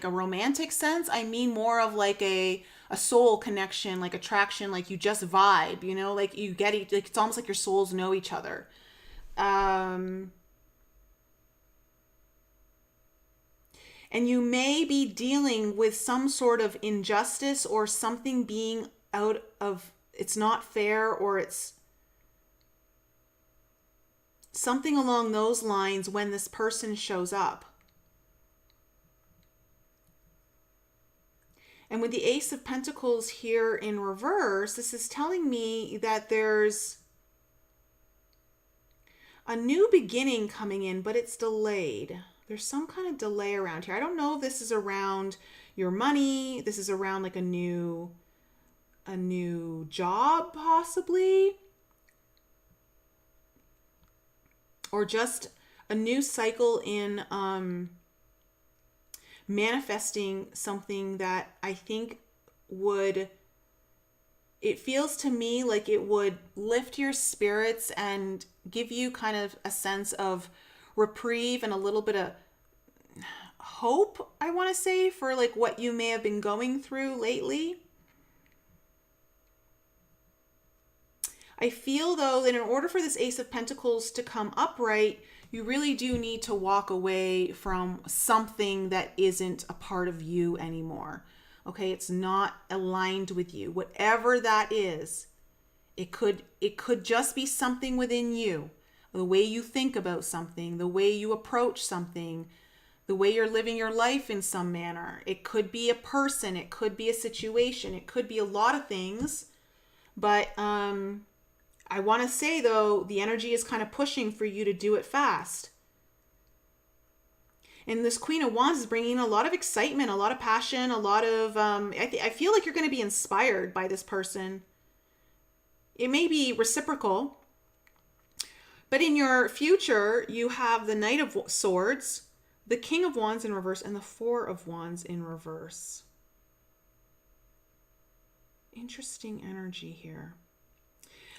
romantic sense. I mean more of like a soul connection, like attraction, like you just vibe, you know, like you get it, like it's almost like your souls know each other. And you may be dealing with some sort of injustice or something being out of, it's not fair, or it's something along those lines when this person shows up. And with the Ace of Pentacles here in reverse, this is telling me that there's a new beginning coming in, but it's delayed. There's some kind of delay around here. I don't know if this is around your money. This is around like a new job possibly. Or just a new cycle in manifesting something that I think it feels to me like it would lift your spirits and give you kind of a sense of reprieve and a little bit of hope, I want to say, for like what you may have been going through lately. I feel though that in order for this Ace of Pentacles to come upright, you really do need to walk away from something that isn't a part of you anymore. Okay, it's not aligned with you. Whatever that is, It could just be something within you, the way you think about something, the way you approach something, the way you're living your life in some manner. It could be a person, it could be a situation, it could be a lot of things. But I want to say, though, the energy is kind of pushing for you to do it fast. And this Queen of Wands is bringing a lot of excitement, a lot of passion, a lot of, I feel like you're going to be inspired by this person. It may be reciprocal, but in your future, you have the Knight of Swords, the King of Wands in reverse, and the Four of Wands in reverse. Interesting energy here.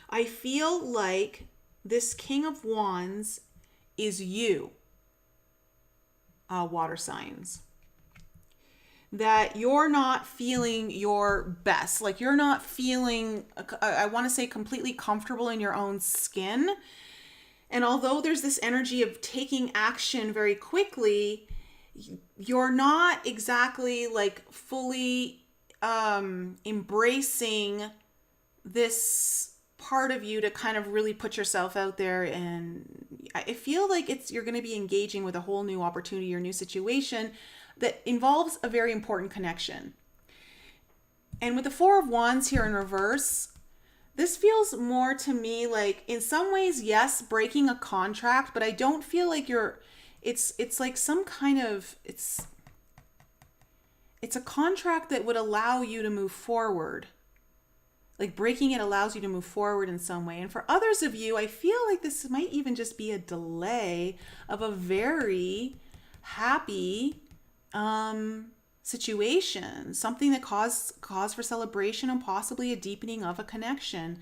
I feel like this King of Wands is you, water signs. That you're not feeling your best. Like you're not feeling, I want to say, completely comfortable in your own skin. And although there's this energy of taking action very quickly, you're not exactly like fully embracing this part of you to kind of really put yourself out there. And I feel like you're going to be engaging with a whole new opportunity or new situation that involves a very important connection. And with the Four of Wands here in reverse, this feels more to me like, in some ways, yes, breaking a contract, but I don't feel like it's like some kind of, it's a contract that would allow you to move forward. Like breaking it allows you to move forward in some way. And for others of you, I feel like this might even just be a delay of a very happy situation, something that cause for celebration and possibly a deepening of a connection.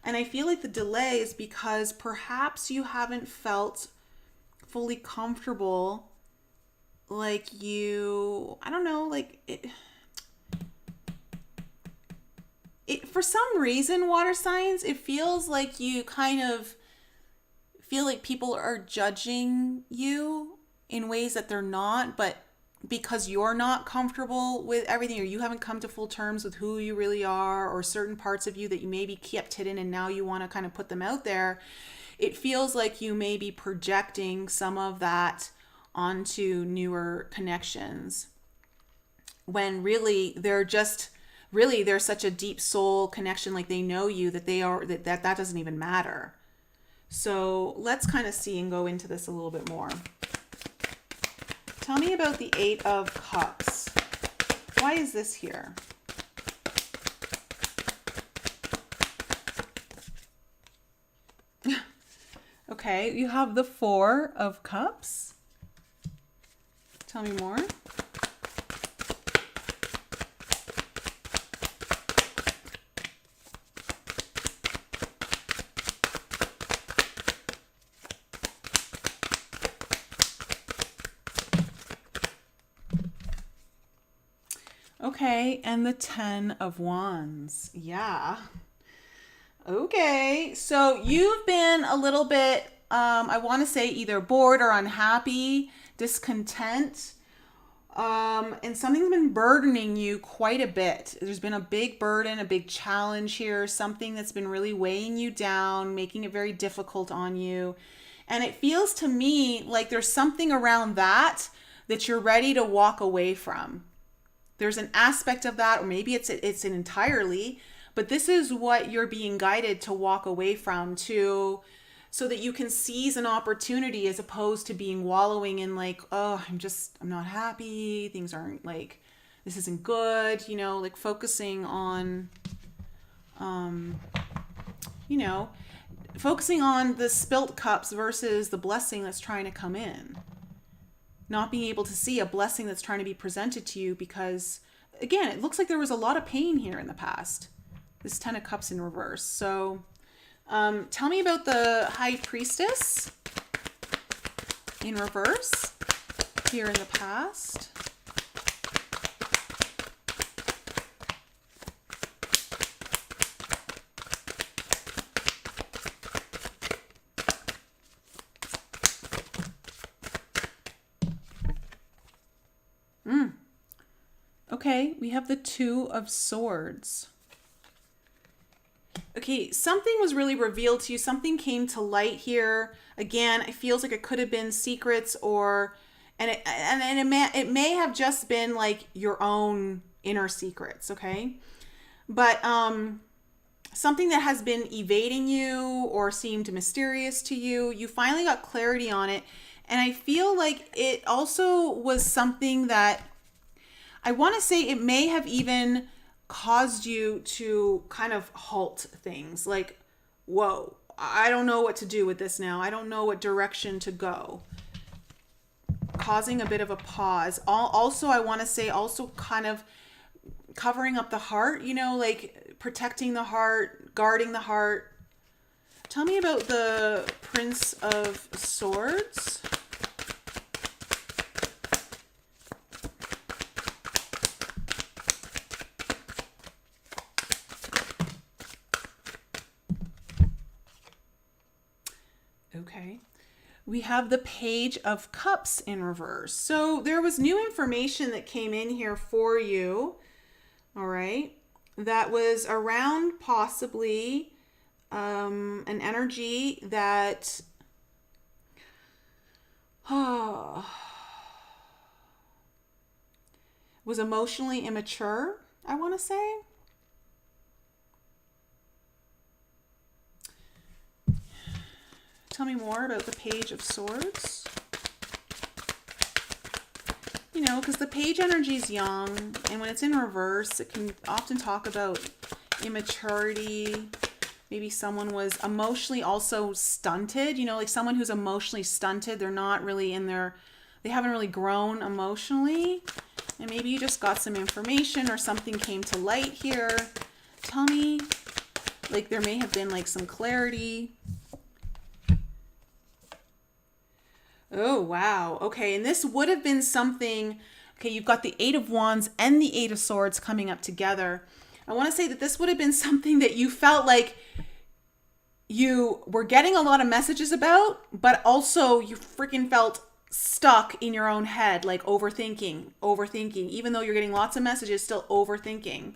And I feel like the delay is because perhaps you haven't felt fully comfortable, like I don't know, like it for some reason, water signs, it feels like you kind of feel like people are judging you in ways that they're not, but because you're not comfortable with everything, or you haven't come to full terms with who you really are, or certain parts of you that you maybe kept hidden and now you want to kind of put them out there, it feels like you may be projecting some of that onto newer connections, when really there's such a deep soul connection, like they know you, that that doesn't even matter. So let's kind of see and go into this a little bit more. Tell me about the Eight of Cups. Why is this here? Okay, you have the Four of Cups. Tell me more. Okay, and the Ten of Wands. Yeah. Okay, so you've been a little bit, I want to say either bored or unhappy, discontent, and something's been burdening you quite a bit. There's been a big burden, a big challenge here, something that's been really weighing you down, making it very difficult on you. And it feels to me like there's something around that you're ready to walk away from. There's an aspect of that, or maybe it's an entirely, but this is what you're being guided to walk away from, so that you can seize an opportunity, as opposed to being wallowing in like, oh, I'm not happy. Things aren't like, this isn't good, like focusing on, focusing on the spilt cups versus the blessing that's trying to come in. Not being able to see a blessing that's trying to be presented to you, because again, it looks like there was a lot of pain here in the past. This Ten of Cups in reverse. So tell me about the High Priestess in reverse here in the past. Okay, we have the Two of Swords. Okay, something was really revealed to you. Something came to light here. Again, it feels like it could have been secrets, or and it may have just been like your own inner secrets, okay? But something that has been evading you or seemed mysterious to you, you finally got clarity on it. And I feel like it also was something that I want to say it may have even caused you to kind of halt things. Like, whoa, I don't know what to do with this now. I don't know what direction to go. Causing a bit of a pause. Also, I want to say also kind of covering up the heart, like protecting the heart, guarding the heart. Tell me about the Prince of Swords. Okay. We have the Page of Cups in reverse. So there was new information that came in here for you. All right. That was around possibly an energy that was emotionally immature, I want to say. Tell me more about the Page of Swords. Because the page energy is young, and when it's in reverse, it can often talk about immaturity. Maybe someone was emotionally also stunted, like someone who's emotionally stunted. They're not really they haven't really grown emotionally. And maybe you just got some information or something came to light here. Tell me, like there may have been like some clarity. Oh, wow. Okay, and this would have been something, okay, you've got the Eight of Wands and the Eight of Swords coming up together. I want to say that this would have been something that you felt like you were getting a lot of messages about, but also you freaking felt stuck in your own head, like overthinking, even though you're getting lots of messages, still overthinking.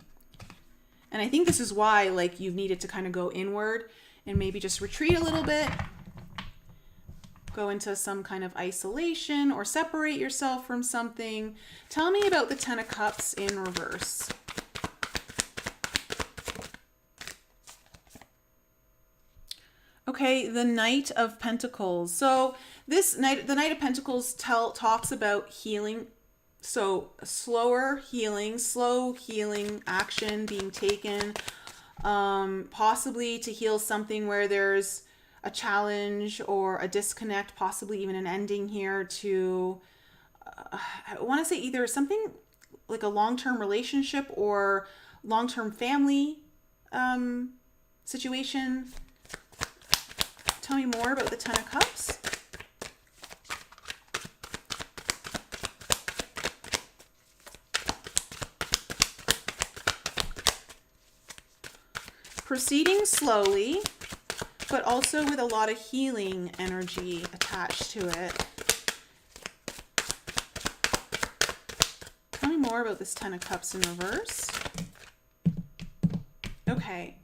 And I think this is why, like, you've needed to kind of go inward and maybe just retreat a little bit. Go into some kind of isolation or separate yourself from something. Tell me about the Ten of Cups in reverse. Okay, the Knight of Pentacles. So the Knight of Pentacles talks about healing. So slow healing action being taken, possibly to heal something where there's a challenge or a disconnect, possibly even an ending here to, I want to say either something like a long-term relationship or long-term family situation. Tell me more about the Ten of Cups. Proceeding slowly, but also with a lot of healing energy attached to it. Tell me more about this Ten of Cups in reverse. Okay.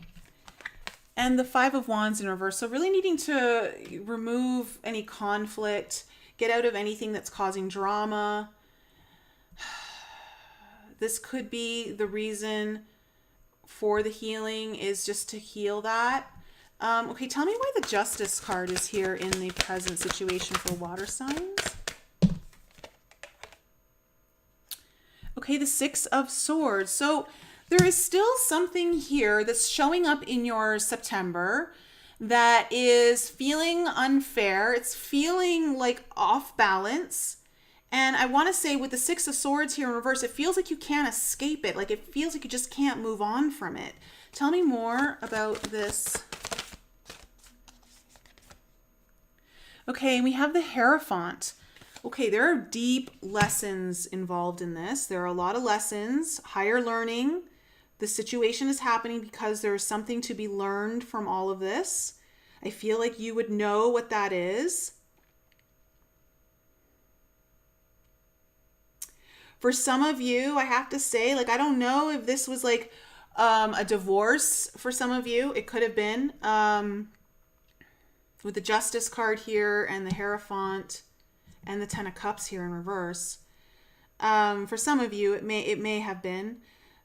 And the Five of Wands in reverse. So really needing to remove any conflict, get out of anything that's causing drama. This could be the reason for the healing, is just to heal that. Okay, tell me why the Justice card is here in the present situation for water signs. Okay, the Six of Swords. So there is still something here that's showing up in your September that is feeling unfair. It's feeling like off balance. And I want to say with the Six of Swords here in reverse, it feels like you can't escape it. Like it feels like you just can't move on from it. Tell me more about this. Okay, we have the Hierophant. Okay, there are deep lessons involved in this. There are a lot of lessons, higher learning. The situation is happening because there's something to be learned from all of this. I feel like you would know what that is. For some of you, I have to say, like, I don't know if this was like A divorce for some of you. It could have been with the Justice card here and the Hierophant and the Ten of Cups here in reverse. For some of you, it may have been.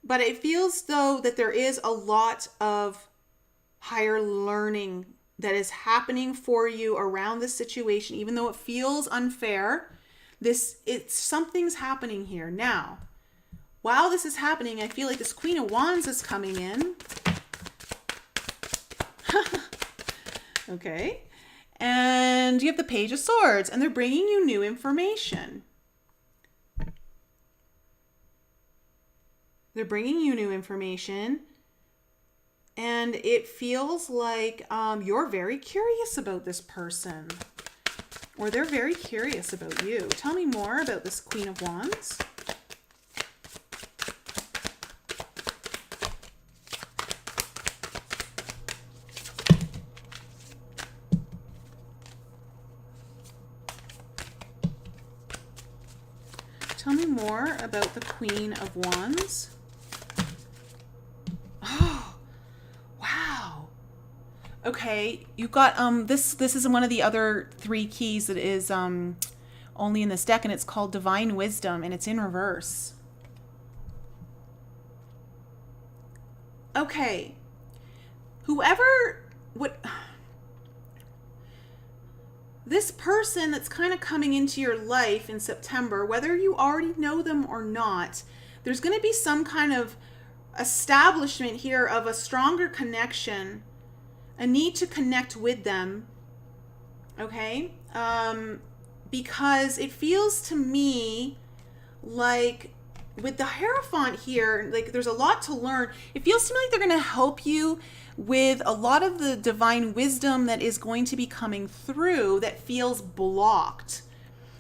But it feels, though, that there is a lot of higher learning that is happening for you around this situation, even though it feels unfair. Something's happening here. Now, while this is happening, I feel like this Queen of Wands is coming in. Okay. And you have the Page of Swords, and they're bringing you new information. They're bringing you new information, and it feels like you're very curious about this person, or they're very curious about you. Tell me more about this Queen of Wands. Tell me more about the Queen of Wands. Oh, wow. Okay, you've got this is one of the other 3 keys that is only in this deck, and it's called Divine Wisdom, and it's in reverse. Okay. This person that's kind of coming into your life in September, whether you already know them or not, there's going to be some kind of establishment here of a stronger connection, a need to connect with them, okay? Because it feels to me like with the Hierophant here, like there's a lot to learn. It feels to me like they're going to help you with a lot of the divine wisdom that is going to be coming through that feels blocked.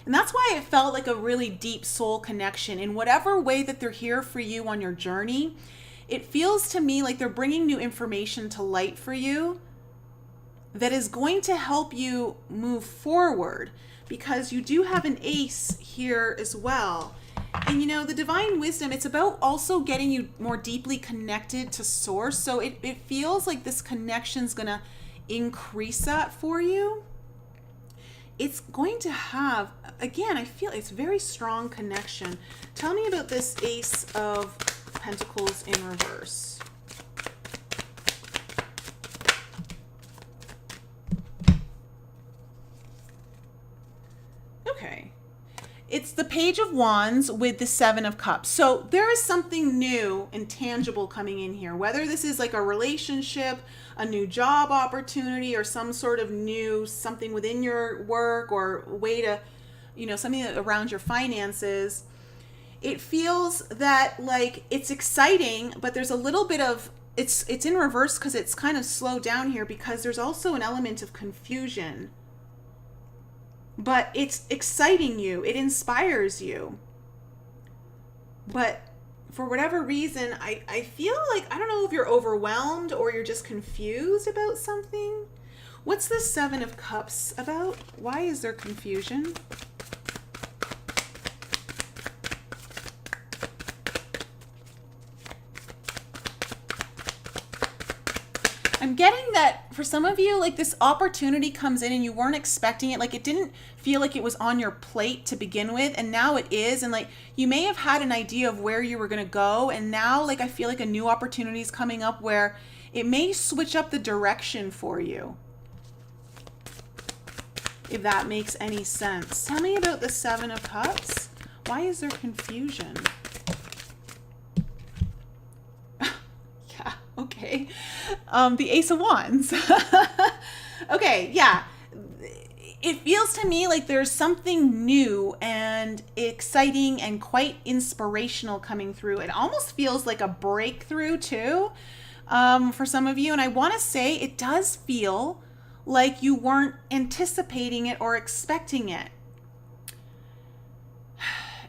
And that's why it felt like a really deep soul connection. In whatever way that they're here for you on your journey, it feels to me like they're bringing new information to light for you that is going to help you move forward, because you do have an Ace here as well. And you know, the divine wisdom, it's about also getting you more deeply connected to source. So it feels like this connection's going to increase that for you. It's going to have, again, I feel it's very strong connection. Tell me about this Ace of Pentacles in reverse. Okay. It's the Page of Wands with the Seven of Cups. So there is something new and tangible coming in here, whether this is like a relationship, a new job opportunity, or some sort of new something within your work, or way to, you know, something around your finances. It feels that like it's exciting, but there's a little bit of, it's in reverse because it's kind of slowed down here, because there's also an element of confusion. But it's exciting you. It inspires you. But for whatever reason, I feel like, I don't know if you're overwhelmed or you're just confused about something. What's the Seven of Cups about? Why is there confusion? I'm getting that for some of you, like this opportunity comes in and you weren't expecting it. Like it didn't feel like it was on your plate to begin with, and now it is. And like you may have had an idea of where you were going to go, and now like I feel like a new opportunity is coming up where it may switch up the direction for you. If that makes any sense. Tell me about the Seven of Cups. Why is there confusion? Okay. The Ace of Wands. Okay, yeah. It feels to me like there's something new and exciting and quite inspirational coming through. It almost feels like a breakthrough too, for some of you. And I want to say it does feel like you weren't anticipating it or expecting it.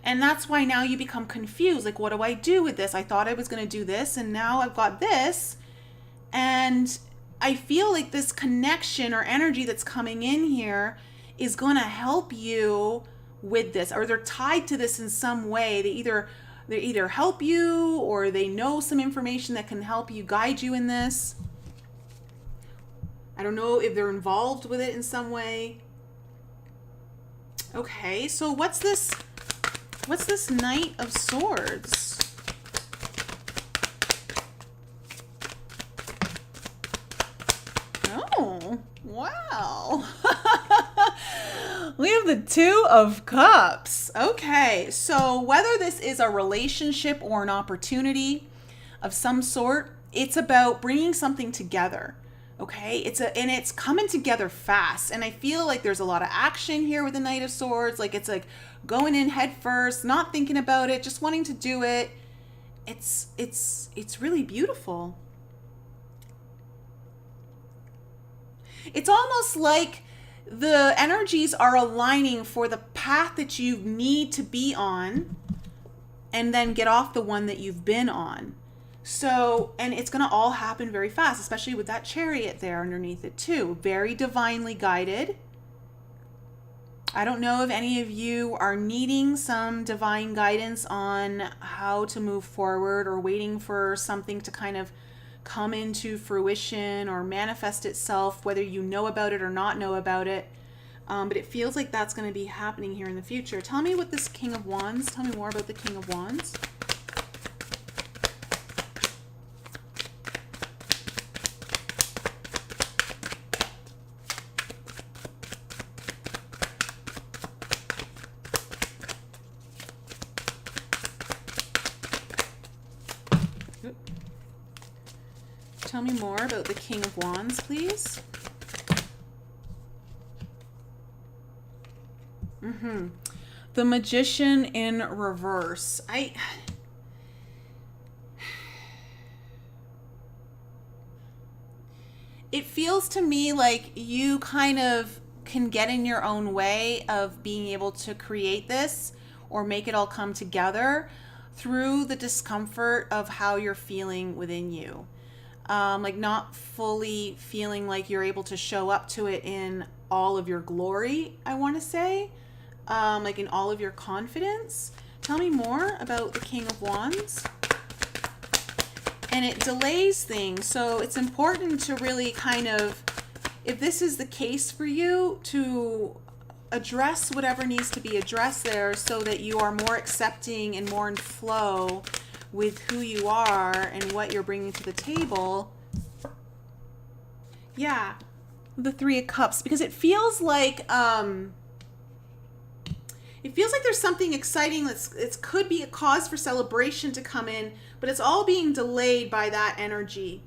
And that's why now you become confused. Like, what do I do with this? I thought I was going to do this, and now I've got this. And I feel like this connection or energy that's coming in here is going to help you with this, or they're tied to this in some way. They either they either help you or they know some information that can help you, guide you in this. I don't know if they're involved with it in some way. Okay, so what's this Knight of Swords? Oh, wow. We have the Two of Cups. Okay, so whether this is a relationship or an opportunity of some sort, it's about bringing something together. Okay, it's coming together fast, and I feel like there's a lot of action here with the Knight of Swords. Like it's like going in head first, not thinking about it, just wanting to do it. It's really beautiful. It's almost like the energies are aligning for the path that you need to be on and then get off the one that you've been on. So, and it's going to all happen very fast, especially with that Chariot there underneath it too. Very divinely guided. I don't know if any of you are needing some divine guidance on how to move forward or waiting for something to kind of come into fruition or manifest itself, whether you know about it or not know about it. But it feels like that's going to be happening here in the future. Tell me what this King of Wands, tell me more about the King of Wands. Tell me more about the King of Wands, please. The Magician in reverse. It feels to me like you kind of can get in your own way of being able to create this or make it all come together through the discomfort of how you're feeling within you. Like not fully feeling like you're able to show up to it in all of your glory, I want to say. Like in all of your confidence. Tell me more about the King of Wands. And it delays things. So it's important to really kind of, if this is the case for you, to address whatever needs to be addressed there so that you are more accepting and more in flow with who you are and what you're bringing to the table. Yeah, the Three of Cups, because it feels like there's something exciting it could be a cause for celebration to come in, but it's all being delayed by that energy.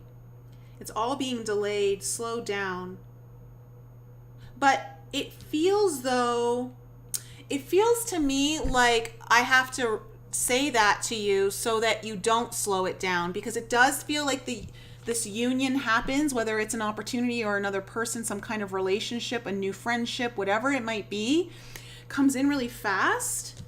It's all being delayed, slowed down. But it feels to me like I have to say that to you so that you don't slow it down, because it does feel like this union happens, whether it's an opportunity or another person, some kind of relationship, a new friendship, whatever it might be, comes in really fast.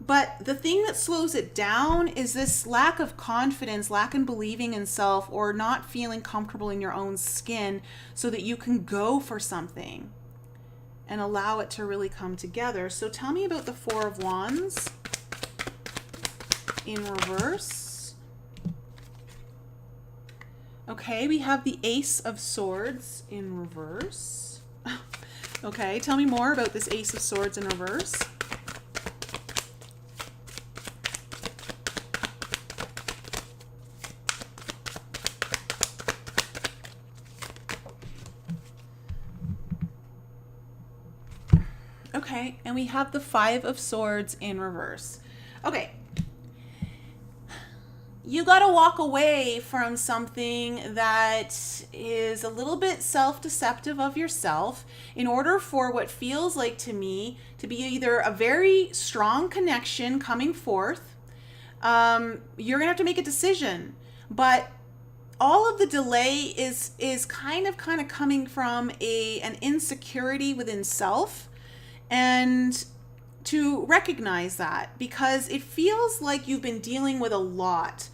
But the thing that slows it down is this lack of confidence, lack in believing in self, or not feeling comfortable in your own skin so that you can go for something and allow it to really come together. So tell me about the Four of Wands in reverse. Okay, we have the Ace of Swords in reverse. Okay, tell me more about this Ace of Swords in reverse. Okay, and we have the Five of Swords in reverse. Okay. You got to walk away from something that is a little bit self-deceptive of yourself in order for what feels like to me to be either a very strong connection coming forth. You're going to have to make a decision, but all of the delay is kind of coming from an insecurity within self, and to recognize that, because it feels like you've been dealing with a lot.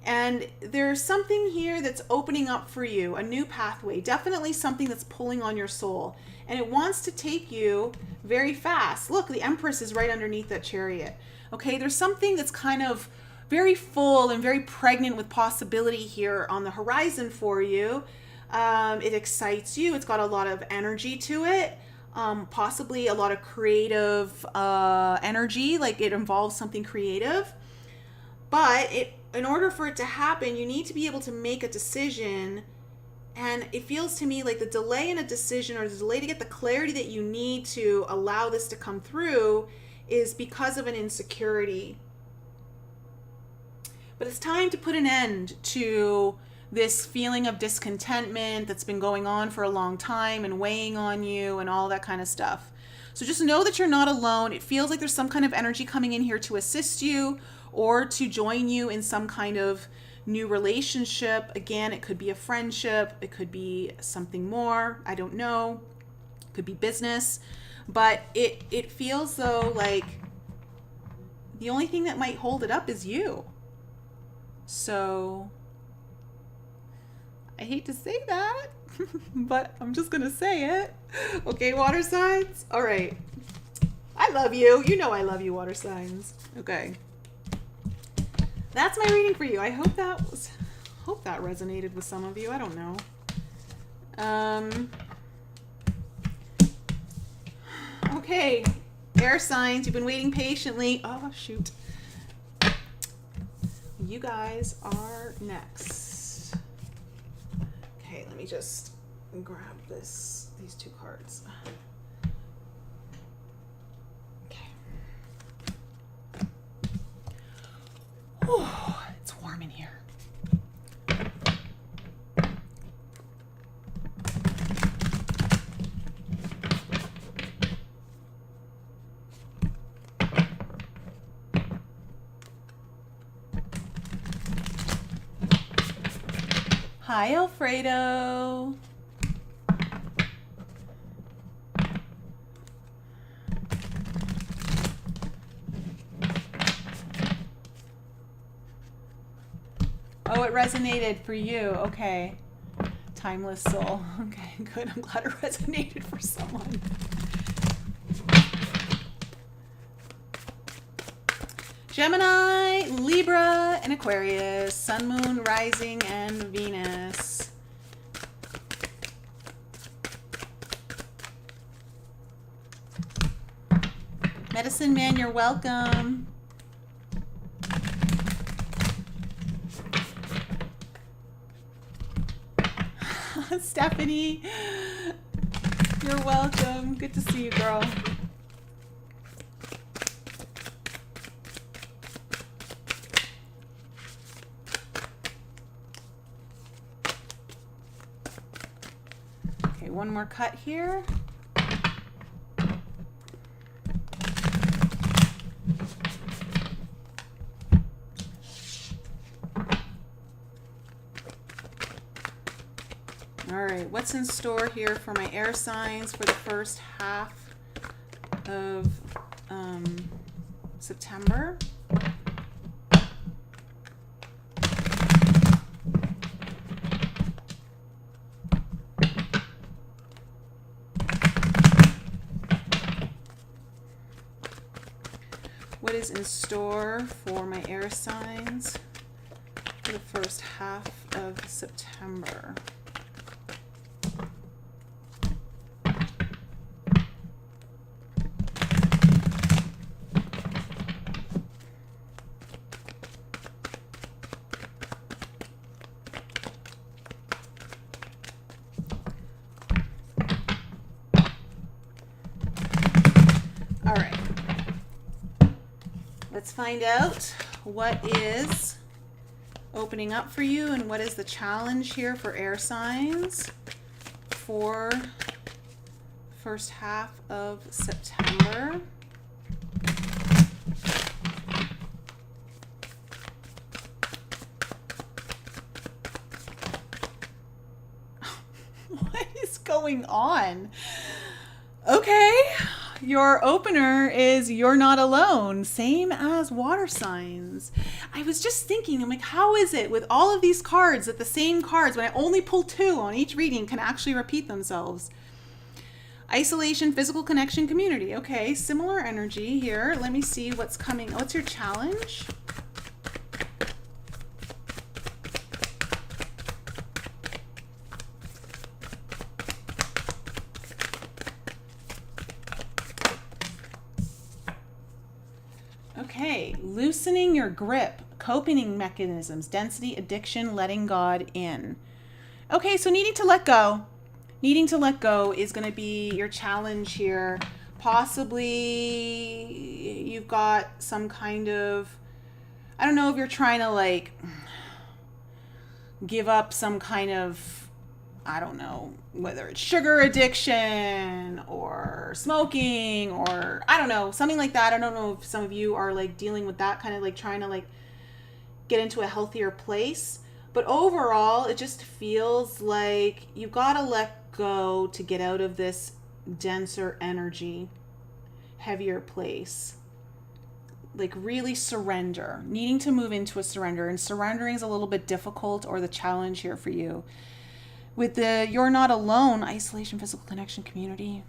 And there's something here that's opening up for you, a new pathway, definitely something that's pulling on your soul. And it wants to take you very fast. Look, the Empress is right underneath that Chariot. Okay, there's something that's kind of very full and very pregnant with possibility here on the horizon for you. It excites you. It's got a lot of energy to it. Possibly a lot of creative energy, like it involves something creative. But in order for it to happen, you need to be able to make a decision. And it feels to me like the delay in a decision, or the delay to get the clarity that you need to allow this to come through, is because of an insecurity. But it's time to put an end to this feeling of discontentment that's been going on for a long time and weighing on you and all that kind of stuff. So just know that you're not alone. It feels like there's some kind of energy coming in here to assist you or to join you in some kind of new relationship. Again, it could be a friendship. It could be something more. I don't know. It could be business. But it feels though like the only thing that might hold it up is you. So I hate to say that, but I'm just going to say it. Okay, water signs? All right. I love you. You know I love you, water signs. Okay. That's my reading for you. I hope that resonated with some of you. I don't know. Okay. Air signs, you've been waiting patiently. Oh, shoot. You guys are next. Okay, let me just grab these two cards. Okay. Oh, it's warm in here. Hi, Alfredo. Oh, it resonated for you. Okay. Timeless soul. Okay, good. I'm glad it resonated for someone. Gemini, Libra, and Aquarius, Sun, Moon, Rising, and Venus. Medicine Man, you're welcome. Stephanie, you're welcome. Good to see you, girl. Okay, one more cut here. All right, what's in store here for my air signs for the first half of September? What is in store for my air signs for the first half of September? Let's find out what is opening up for you and what is the challenge here for air signs for first half of September. What is going on? Okay. Your opener is you're not alone, same as water signs. I was just thinking, I'm like, how is it with all of these cards that the same cards, when I only pull two on each reading, can actually repeat themselves? Isolation, physical connection, community. Okay, similar energy here. Let me see what's coming. What's your challenge? Okay, loosening your grip, coping mechanisms, density, addiction, letting God in. Okay, so needing to let go. Needing to let go is going to be your challenge here. Possibly you've got some kind of, I don't know if you're trying to like give up some kind of, I don't know, whether it's sugar addiction or smoking or I don't know, something like that. I don't know if some of you are like dealing with that, kind of like trying to like get into a healthier place. But overall, it just feels like you got to let go to get out of this denser energy, heavier place. Like really surrender, needing to move into a surrender. And surrendering is a little bit difficult, or the challenge here for you. With the you're not alone, isolation, physical connection, community.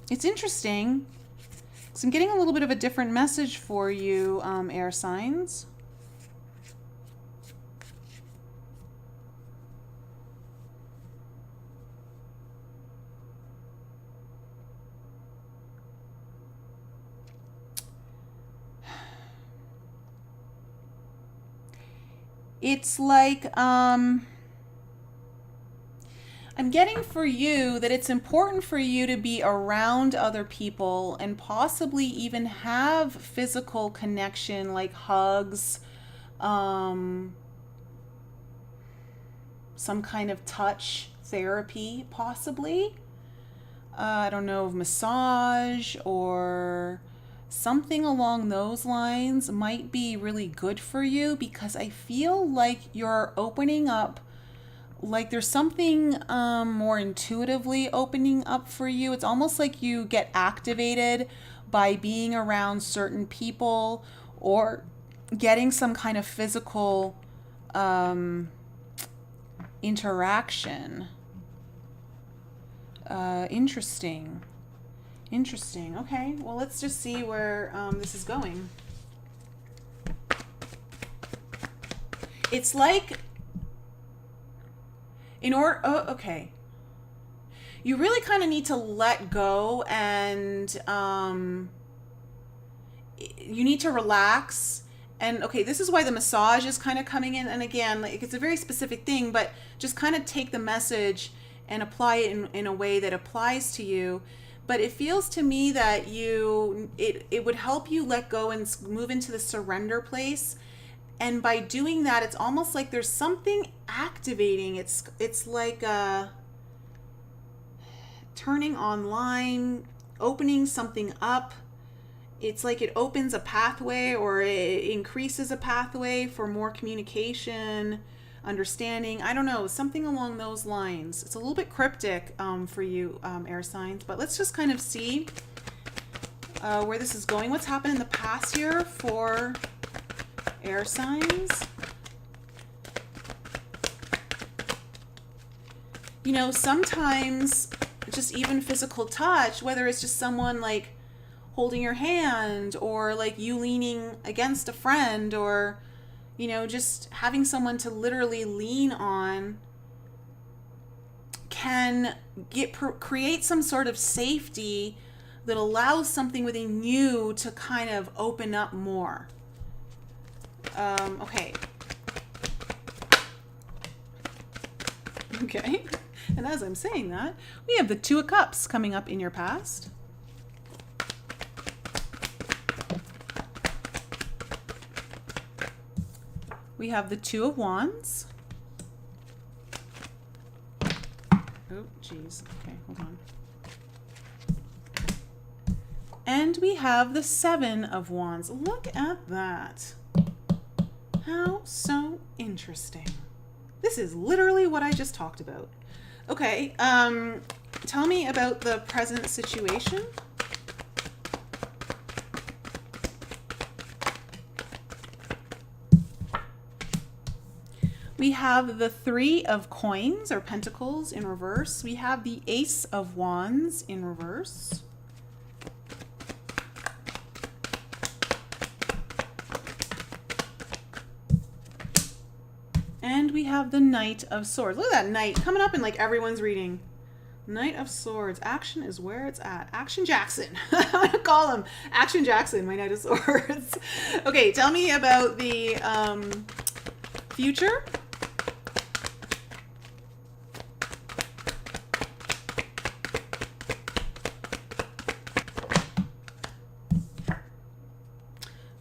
It's interesting. So I'm getting a little bit of a different message for you, air signs. It's like, I'm getting for you that it's important for you to be around other people and possibly even have physical connection, like hugs, some kind of touch therapy, possibly. I don't know, massage or something along those lines might be really good for you, because I feel like you're opening up, like there's something more intuitively opening up for you. It's almost like you get activated by being around certain people or getting some kind of physical interaction. Interesting. Okay, well, let's just see where this is going. It's like, okay. You really kind of need to let go, and you need to relax. And okay, this is why the massage is kind of coming in. And again, like it's a very specific thing, but just kind of take the message and apply it in a way that applies to you. But it feels to me that it would help you let go and move into the surrender place. And by doing that, it's almost like there's something activating. It's like turning online, opening something up. It's like it opens a pathway, or it increases a pathway for more communication, understanding. I don't know, something along those lines. It's a little bit cryptic for you, air signs, but let's just kind of see where this is going. What's happened in the past year for air signs? You know, sometimes just even physical touch, whether it's just someone like holding your hand, or like you leaning against a friend, or you know, just having someone to literally lean on, can create some sort of safety that allows something within you to kind of open up more. Okay. Okay. And as I'm saying that, we have the Two of Cups coming up in your past. We have the Two of Wands. Oh, geez. Okay, hold on. And we have the Seven of Wands. Look at that. How so interesting. This is literally what I just talked about. Okay, tell me about the present situation. We have the Three of Coins or Pentacles in reverse. We have the Ace of Wands in reverse. And we have the Knight of Swords. Look at that Knight coming up in like everyone's reading. Knight of Swords. Action is where it's at. Action Jackson. I'm going to call him Action Jackson, my Knight of Swords. Okay, tell me about the future.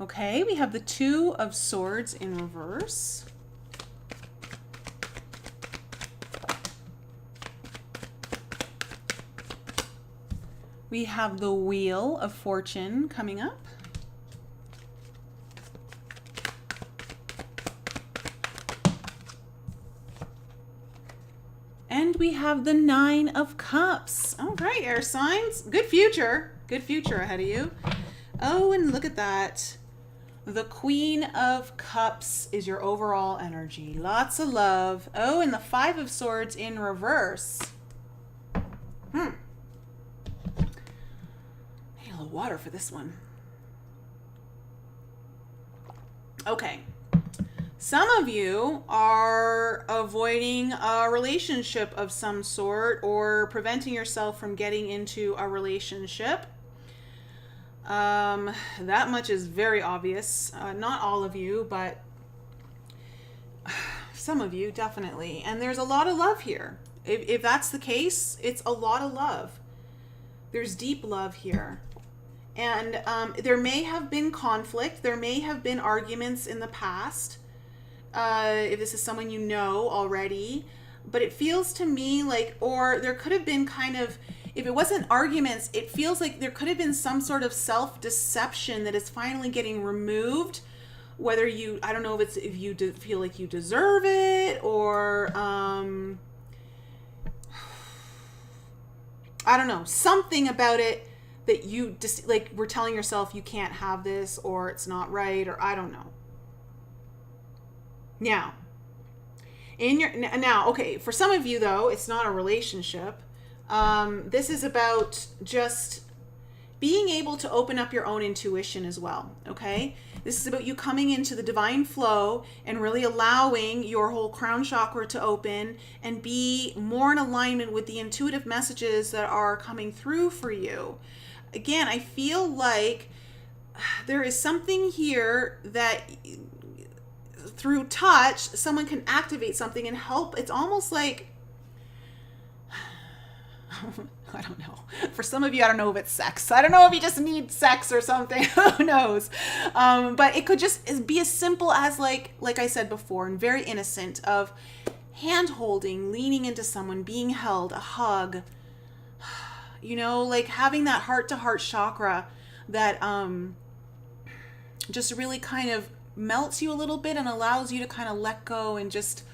Okay, we have the Two of Swords in reverse. We have the Wheel of Fortune coming up. And we have the Nine of Cups. All right, air signs. Good future. Good future ahead of you. Oh, and look at that. The Queen of Cups is your overall energy. Lots of love. Oh, and the Five of Swords in reverse. I need a little water for this one. Okay. Some of you are avoiding a relationship of some sort or preventing yourself from getting into a relationship. That much is very obvious. Not all of you, but some of you definitely. And there's a lot of love here. If that's the case, it's a lot of love. There's deep love here. And there may have been conflict. There may have been arguments in the past. If this is someone you know already. But it feels to me like, or there could have been kind of, if it wasn't arguments, it feels like there could have been some sort of self-deception that is finally getting removed. Whether you, I don't know if you feel like you deserve it, or I don't know, something about it that you just like were telling yourself you can't have this, or it's not right, or I don't know. Now, okay, for some of you though, it's not a relationship. This is about just being able to open up your own intuition as well, okay? This is about you coming into the divine flow and really allowing your whole crown chakra to open and be more in alignment with the intuitive messages that are coming through for you. Again, I feel like there is something here that through touch, someone can activate something and help. It's almost like, I don't know. For some of you, I don't know if it's sex. I don't know if you just need sex or something. Who knows? But it could just be as simple as like I said before, and very innocent, of hand holding, leaning into someone, being held, a hug, you know, like having that heart to heart chakra that just really kind of melts you a little bit and allows you to kind of let go and just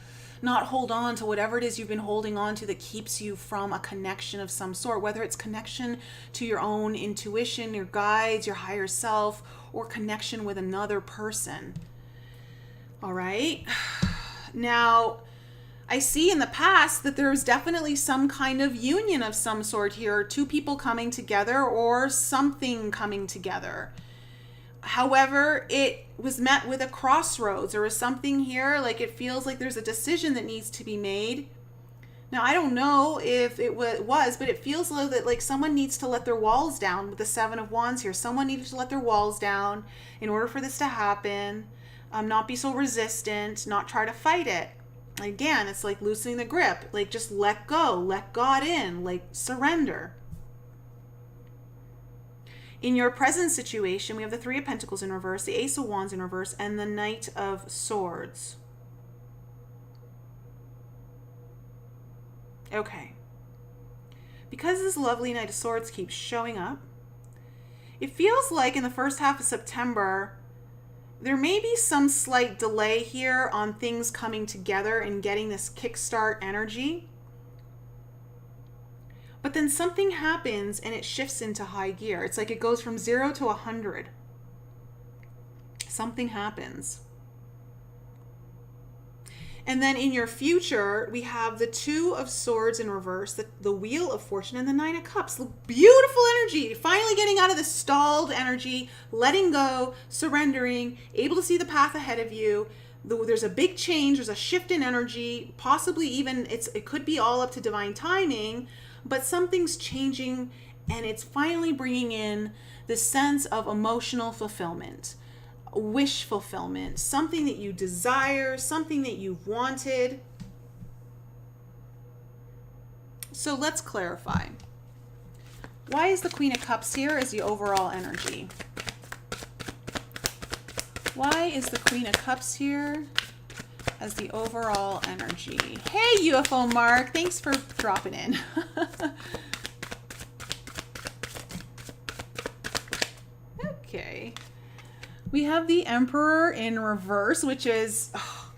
not hold on to whatever it is you've been holding on to that keeps you from a connection of some sort, whether it's connection to your own intuition, your guides, your higher self, or connection with another person. All right. Now, I see in the past that there's definitely some kind of union of some sort here, two people coming together or something coming together. However, it was met with a crossroads. There was something here, like it feels like there's a decision that needs to be made. Now, I don't know if it was, but it feels like someone needs to let their walls down with the Seven of Wands here. Someone needed to let their walls down in order for this to happen. Not be so resistant, not try to fight it. Again, it's like loosening the grip, like just let go, let God in, like surrender. In your present situation, we have the Three of Pentacles in reverse, the Ace of Wands in reverse, and the Knight of Swords. Okay. Because this lovely Knight of Swords keeps showing up, it feels like in the first half of September, there may be some slight delay here on things coming together and getting this kickstart energy. But then something happens and it shifts into high gear. It's like it goes from 0 to 100. Something happens. And then in your future, we have the Two of Swords in reverse, the Wheel of Fortune, and the Nine of Cups. Beautiful energy. Finally getting out of the stalled energy, letting go, surrendering, able to see the path ahead of you. There's a big change. There's a shift in energy. Possibly even, it could be all up to divine timing. but something's changing, and it's finally bringing in the sense of emotional fulfillment, wish fulfillment, something that you desire, something that you've wanted. So let's clarify. Why is the Queen of Cups here as the overall energy? Why is the Queen of Cups here as the overall energy? Hey, UFO Mark, thanks for dropping in. Okay. We have the Emperor in reverse, which is... Oh,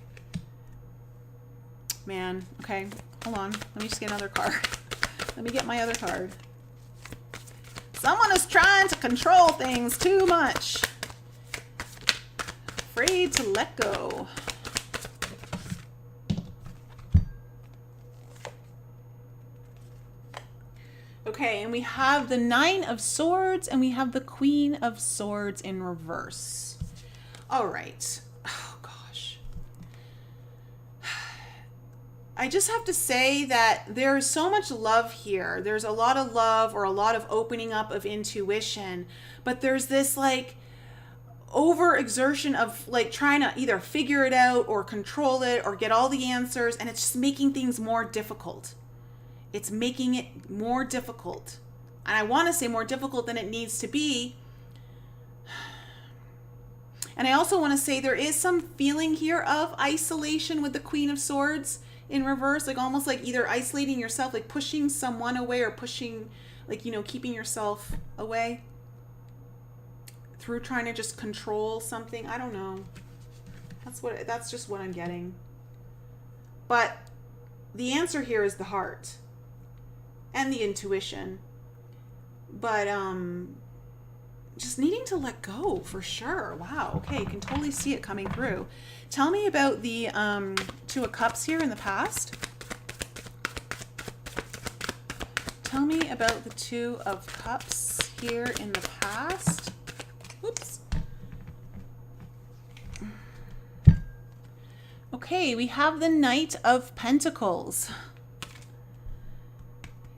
man, okay. Hold on. Let me just get another card. Let me get my other card. Someone is trying to control things too much. Afraid to let go. Okay, and we have the Nine of Swords and we have the Queen of Swords in reverse. All right. Oh, gosh. I just have to say that there's so much love here. There's a lot of love or a lot of opening up of intuition, but there's this like overexertion of like trying to either figure it out or control it or get all the answers, and it's just making things more difficult. It's making it more difficult. And I want to say more difficult than it needs to be. And I also want to say there is some feeling here of isolation with the Queen of Swords in reverse, like almost like either isolating yourself, like pushing someone away or pushing, like, you know, keeping yourself away through trying to just control something. I don't know. That's just what I'm getting. But the answer here is the heart and the intuition. But just needing to let go for sure. Wow. Okay, can totally see it coming through. Tell me about the Two of Cups here in the past. Tell me about the Two of Cups here in the past. Oops. Okay, we have the Knight of Pentacles.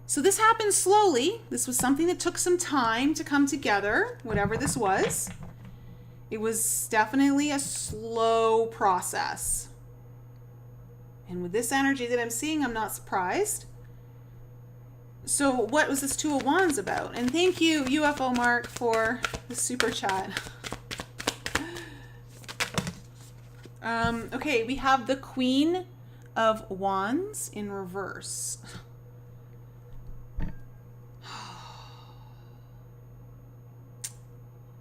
So this happened slowly. This was something that took some time to come together, whatever this was. It was definitely a slow process. And with this energy that I'm seeing, I'm not surprised. So what was this Two of Wands about? And thank you, UFO Mark, for the super chat. Okay, we have the Queen of Wands in reverse.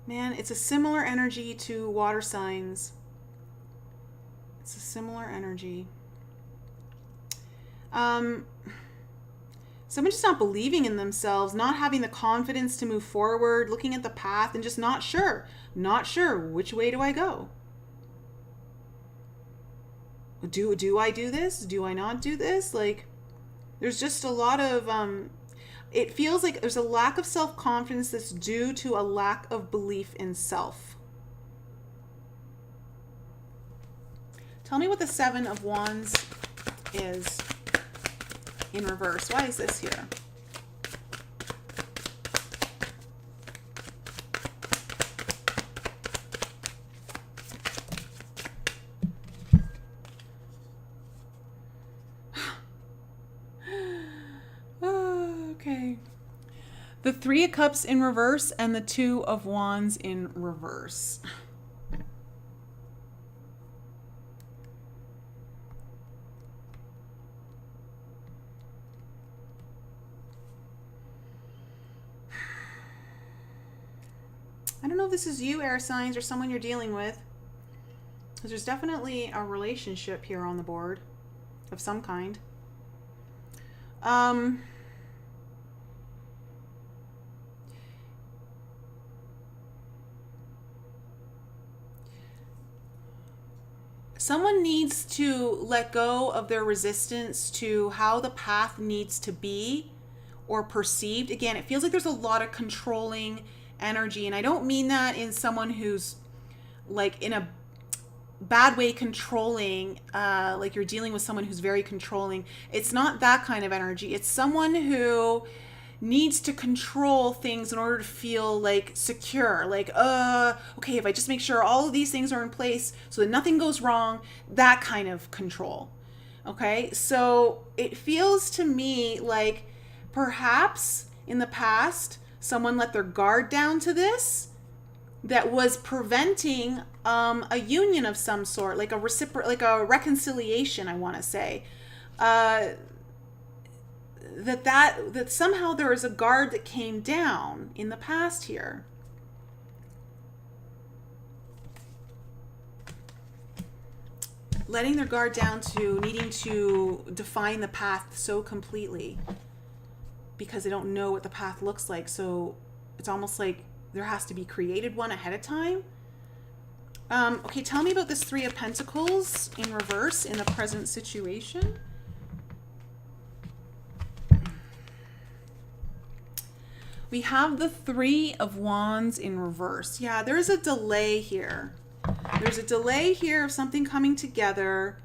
Man, it's a similar energy to water signs. It's a similar energy. Someone just not believing in themselves, not having the confidence to move forward, looking at the path and just not sure. Not sure, which way do I go? Do I do this? Do I not do this? Like, there's just a lot of... it feels like there's a lack of self-confidence that's due to a lack of belief in self. Tell me what the Seven of Wands is in reverse. Why is this here? Okay. The Three of Cups in reverse and the Two of Wands in reverse. I don't know if this is you, air signs, or someone you're dealing with. Because there's definitely a relationship here on the board of some kind. Someone needs to let go of their resistance to how the path needs to be or perceived. Again, it feels like there's a lot of controlling energy, and I don't mean that in someone who's like in a bad way controlling, like you're dealing with someone who's very controlling. It's not that kind of energy. It's someone who needs to control things in order to feel like secure, like okay, if I just make sure all of these things are in place so that nothing goes wrong, that kind of control. Okay, so it feels to me like perhaps in the past someone let their guard down to this that was preventing a union of some sort, like like a reconciliation, I want to say. That somehow there was a guard that came down in the past here. Letting their guard down to needing to define the path so completely because they don't know what the path looks like. So it's almost like there has to be created one ahead of time. Okay, tell me about this Three of Pentacles in reverse in the present situation. We have the Three of Wands in reverse. Yeah, there's a delay here. There's a delay here of something coming together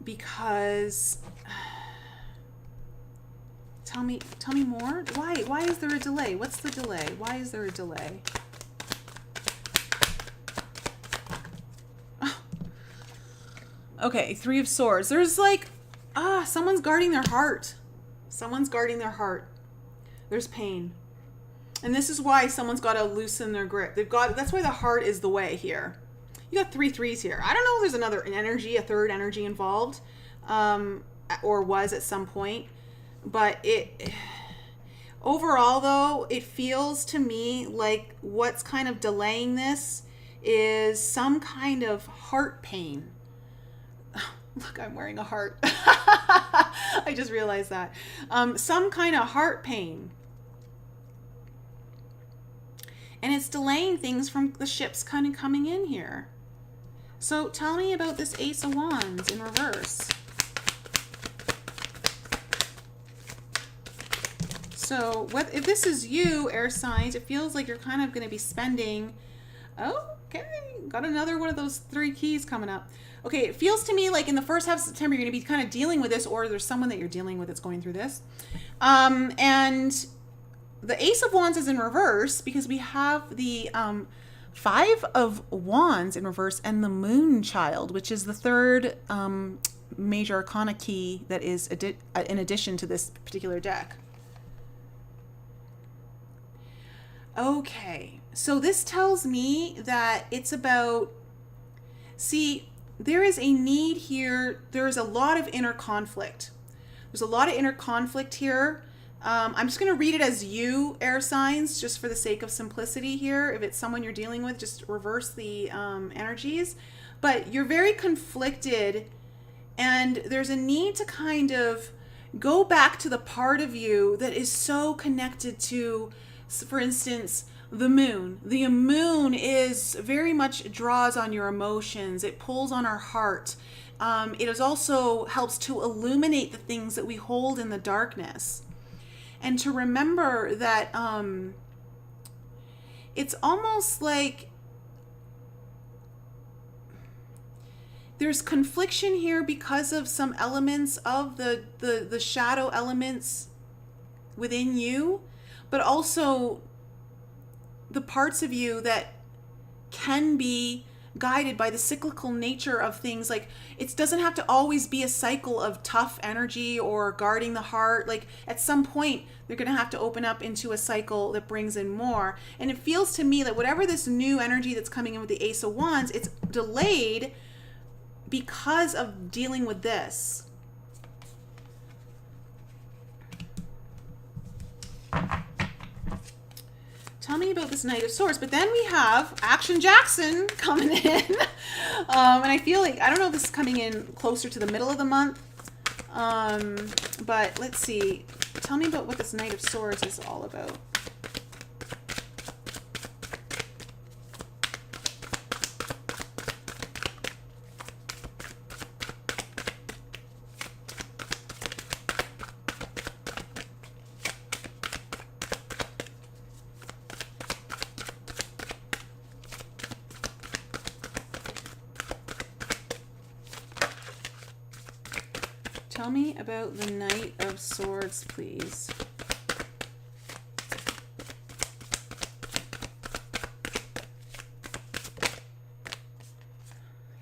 because tell me more. Why is there a delay? What's the delay? Why is there a delay? Oh. Okay, Three of Swords. There's like someone's guarding their heart. Someone's guarding their heart. There's pain. And this is why someone's got to loosen their grip. That's why the heart is the way here. You got 3 threes here. I don't know if there's a third energy involved, or was at some point. But overall, though, it feels to me like what's kind of delaying this is some kind of heart pain. Look, I'm wearing a heart. I just realized that. Some kind of heart pain. And it's delaying things from the ships kind of coming in here. So tell me about this Ace of Wands in reverse. So if this is you, air signs, it feels like you're kind of going to be spending... Okay, got another one of those 3 keys coming up. Okay, it feels to me like in the first half of September, you're going to be kind of dealing with this, or there's someone that you're dealing with that's going through this. And the Ace of Wands is in reverse because we have the 5 of Wands in reverse and the Moon Child, which is the third major arcana key that is in addition to this particular deck. Okay, so this tells me that it's about, see, there is a need here. There's a lot of inner conflict. There's a lot of inner conflict here. I'm just going to read it as you, air signs, just for the sake of simplicity here. If it's someone you're dealing with, just reverse the energies. But you're very conflicted, and there's a need to kind of go back to the part of you that is so connected to, for instance, the moon. The moon is very much draws on your emotions. It pulls on our heart. It is also helps to illuminate the things that we hold in the darkness. And to remember that it's almost like there's confliction here because of some elements of the shadow elements within you, but also the parts of you that can be guided by the cyclical nature of things. Like, it doesn't have to always be a cycle of tough energy or guarding the heart. Like, at some point they're going to have to open up into a cycle that brings in more. And it feels to me that whatever this new energy that's coming in with the Ace of Wands, it's delayed because of dealing with this. Tell me about this Knight of Swords. But then we have Action Jackson coming in. And I feel like, I don't know if this is coming in closer to the middle of the month. But let's see. Tell me about what this Knight of Swords is all about. me about the Knight of Swords, please.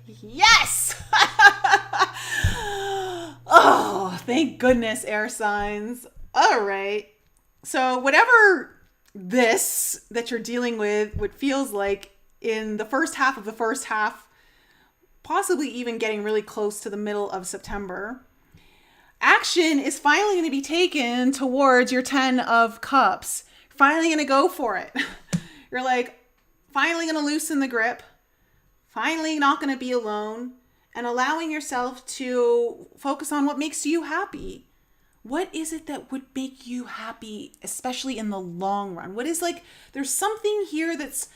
Yes! Oh, thank goodness, air signs. All right. So whatever this that you're dealing with, what feels like in the first half of the first half, possibly even getting really close to the middle of September, action is finally going to be taken towards your 10 of Cups. Finally going to go for it. You're like, finally going to loosen the grip. Finally not going to be alone. And allowing yourself to focus on what makes you happy. What is it that would make you happy, especially in the long run? What is like, there's something here that's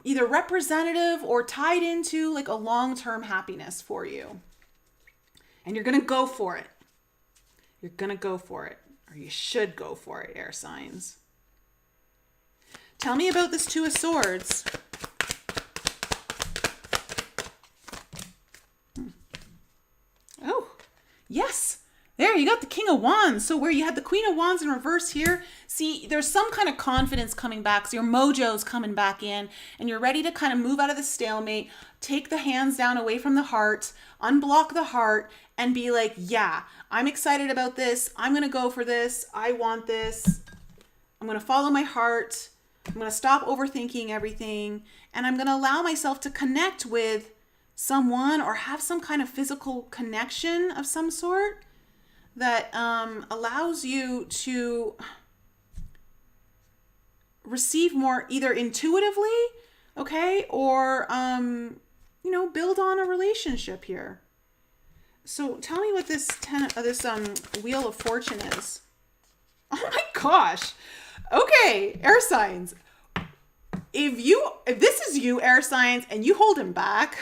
either representative or tied into like a long-term happiness for you. And you're going to go for it. You're going to go for it. Or you should go for it, air signs. Tell me about this Two of Swords. Oh, yes. There, you got the King of Wands. So where you had the Queen of Wands in reverse here, see, there's some kind of confidence coming back. So your mojo's coming back in and you're ready to kind of move out of the stalemate, take the hands down away from the heart, unblock the heart and be like, yeah, I'm excited about this. I'm going to go for this. I want this. I'm going to follow my heart. I'm going to stop overthinking everything. And I'm going to allow myself to connect with someone or have some kind of physical connection of some sort that allows you to receive more either intuitively, okay, or, build on a relationship here. So tell me what this Wheel of Fortune is. Oh my gosh. Okay, air signs. If this is you, air signs, and you hold him back,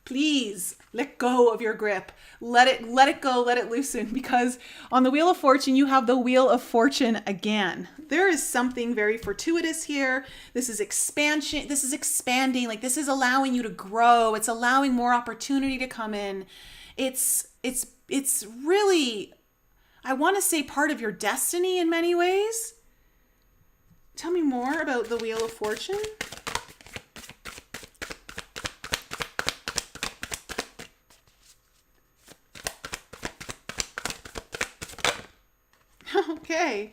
please let go of your grip. Let it go, let it loosen, because on the Wheel of Fortune, you have the Wheel of Fortune again. There is something very fortuitous here. This is expansion. This is expanding. Like this is allowing you to grow. It's allowing more opportunity to come in. It's really, I want to say, part of your destiny in many ways. Tell me more about the Wheel of Fortune. Okay.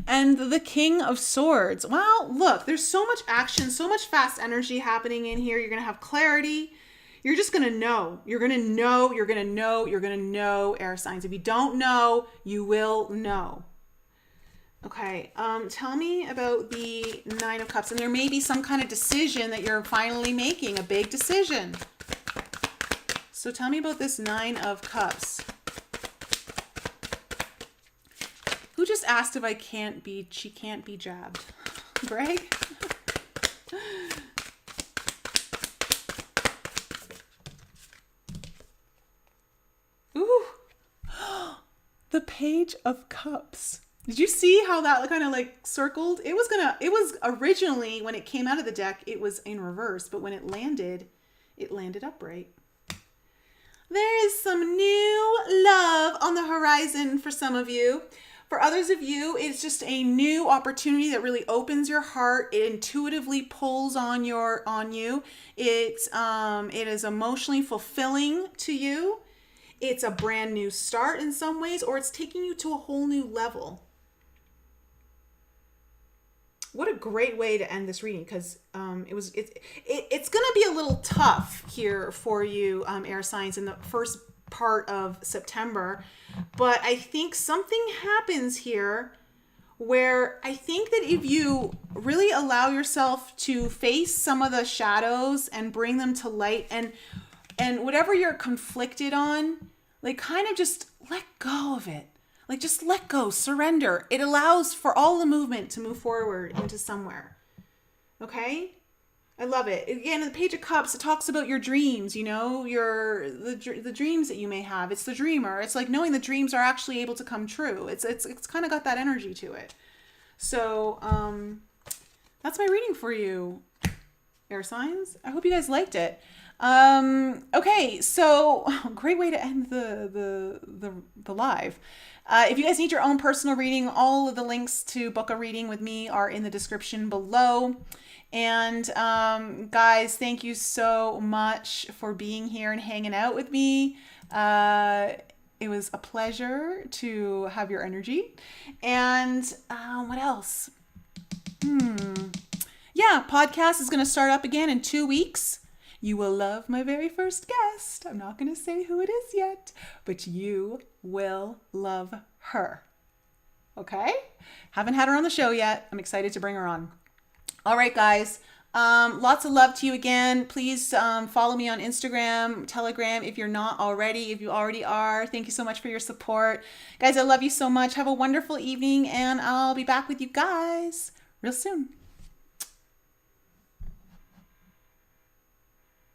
And the King of Swords. Well, look, there's so much action, so much fast energy happening in here. You're going to have clarity. You're just going to know. You're going to know. You're going to know. You're going to know, air signs. If you don't know, you will know. Okay. Tell me about the Nine of Cups. And there may be some kind of decision that you're finally making, a big decision. So tell me about this Nine of Cups. Who just asked if she can't be jabbed? Greg? Ooh. The Page of Cups. Did you see how that kind of like circled? It was originally, when it came out of the deck, it was in reverse, but when it landed upright. There is some new love on the horizon for some of you. For others of you, it's just a new opportunity that really opens your heart. It intuitively pulls on you. It is emotionally fulfilling to you. It's a brand new start in some ways, or it's taking you to a whole new level. What a great way to end this reading, because it's going to be a little tough here for you, air signs, in the first part of September. But I think something happens here where I think that if you really allow yourself to face some of the shadows and bring them to light, and whatever you're conflicted on, like kind of just let go of it. Like just let go, surrender. It allows for all the movement to move forward into somewhere. Okay? I love it. Again, in the Page of Cups, it talks about your dreams, the dreams that you may have. It's the dreamer. It's like knowing the dreams are actually able to come true. It's kind of got that energy to it. So, that's my reading for you, air signs. I hope you guys liked it. Okay, so great way to end the live. If you guys need your own personal reading, all of the links to book a reading with me are in the description below. And guys, thank you so much for being here and hanging out with me. It was a pleasure to have your energy. And what else? Yeah, podcast is going to start up again in 2 weeks. You will love my very first guest. I'm not going to say who it is yet, but you will love her. Okay? Haven't had her on the show yet. I'm excited to bring her on. All right, guys. Lots of love to you again. Please follow me on Instagram, Telegram if you're not already. If you already are, thank you so much for your support. Guys, I love you so much. Have a wonderful evening, and I'll be back with you guys real soon.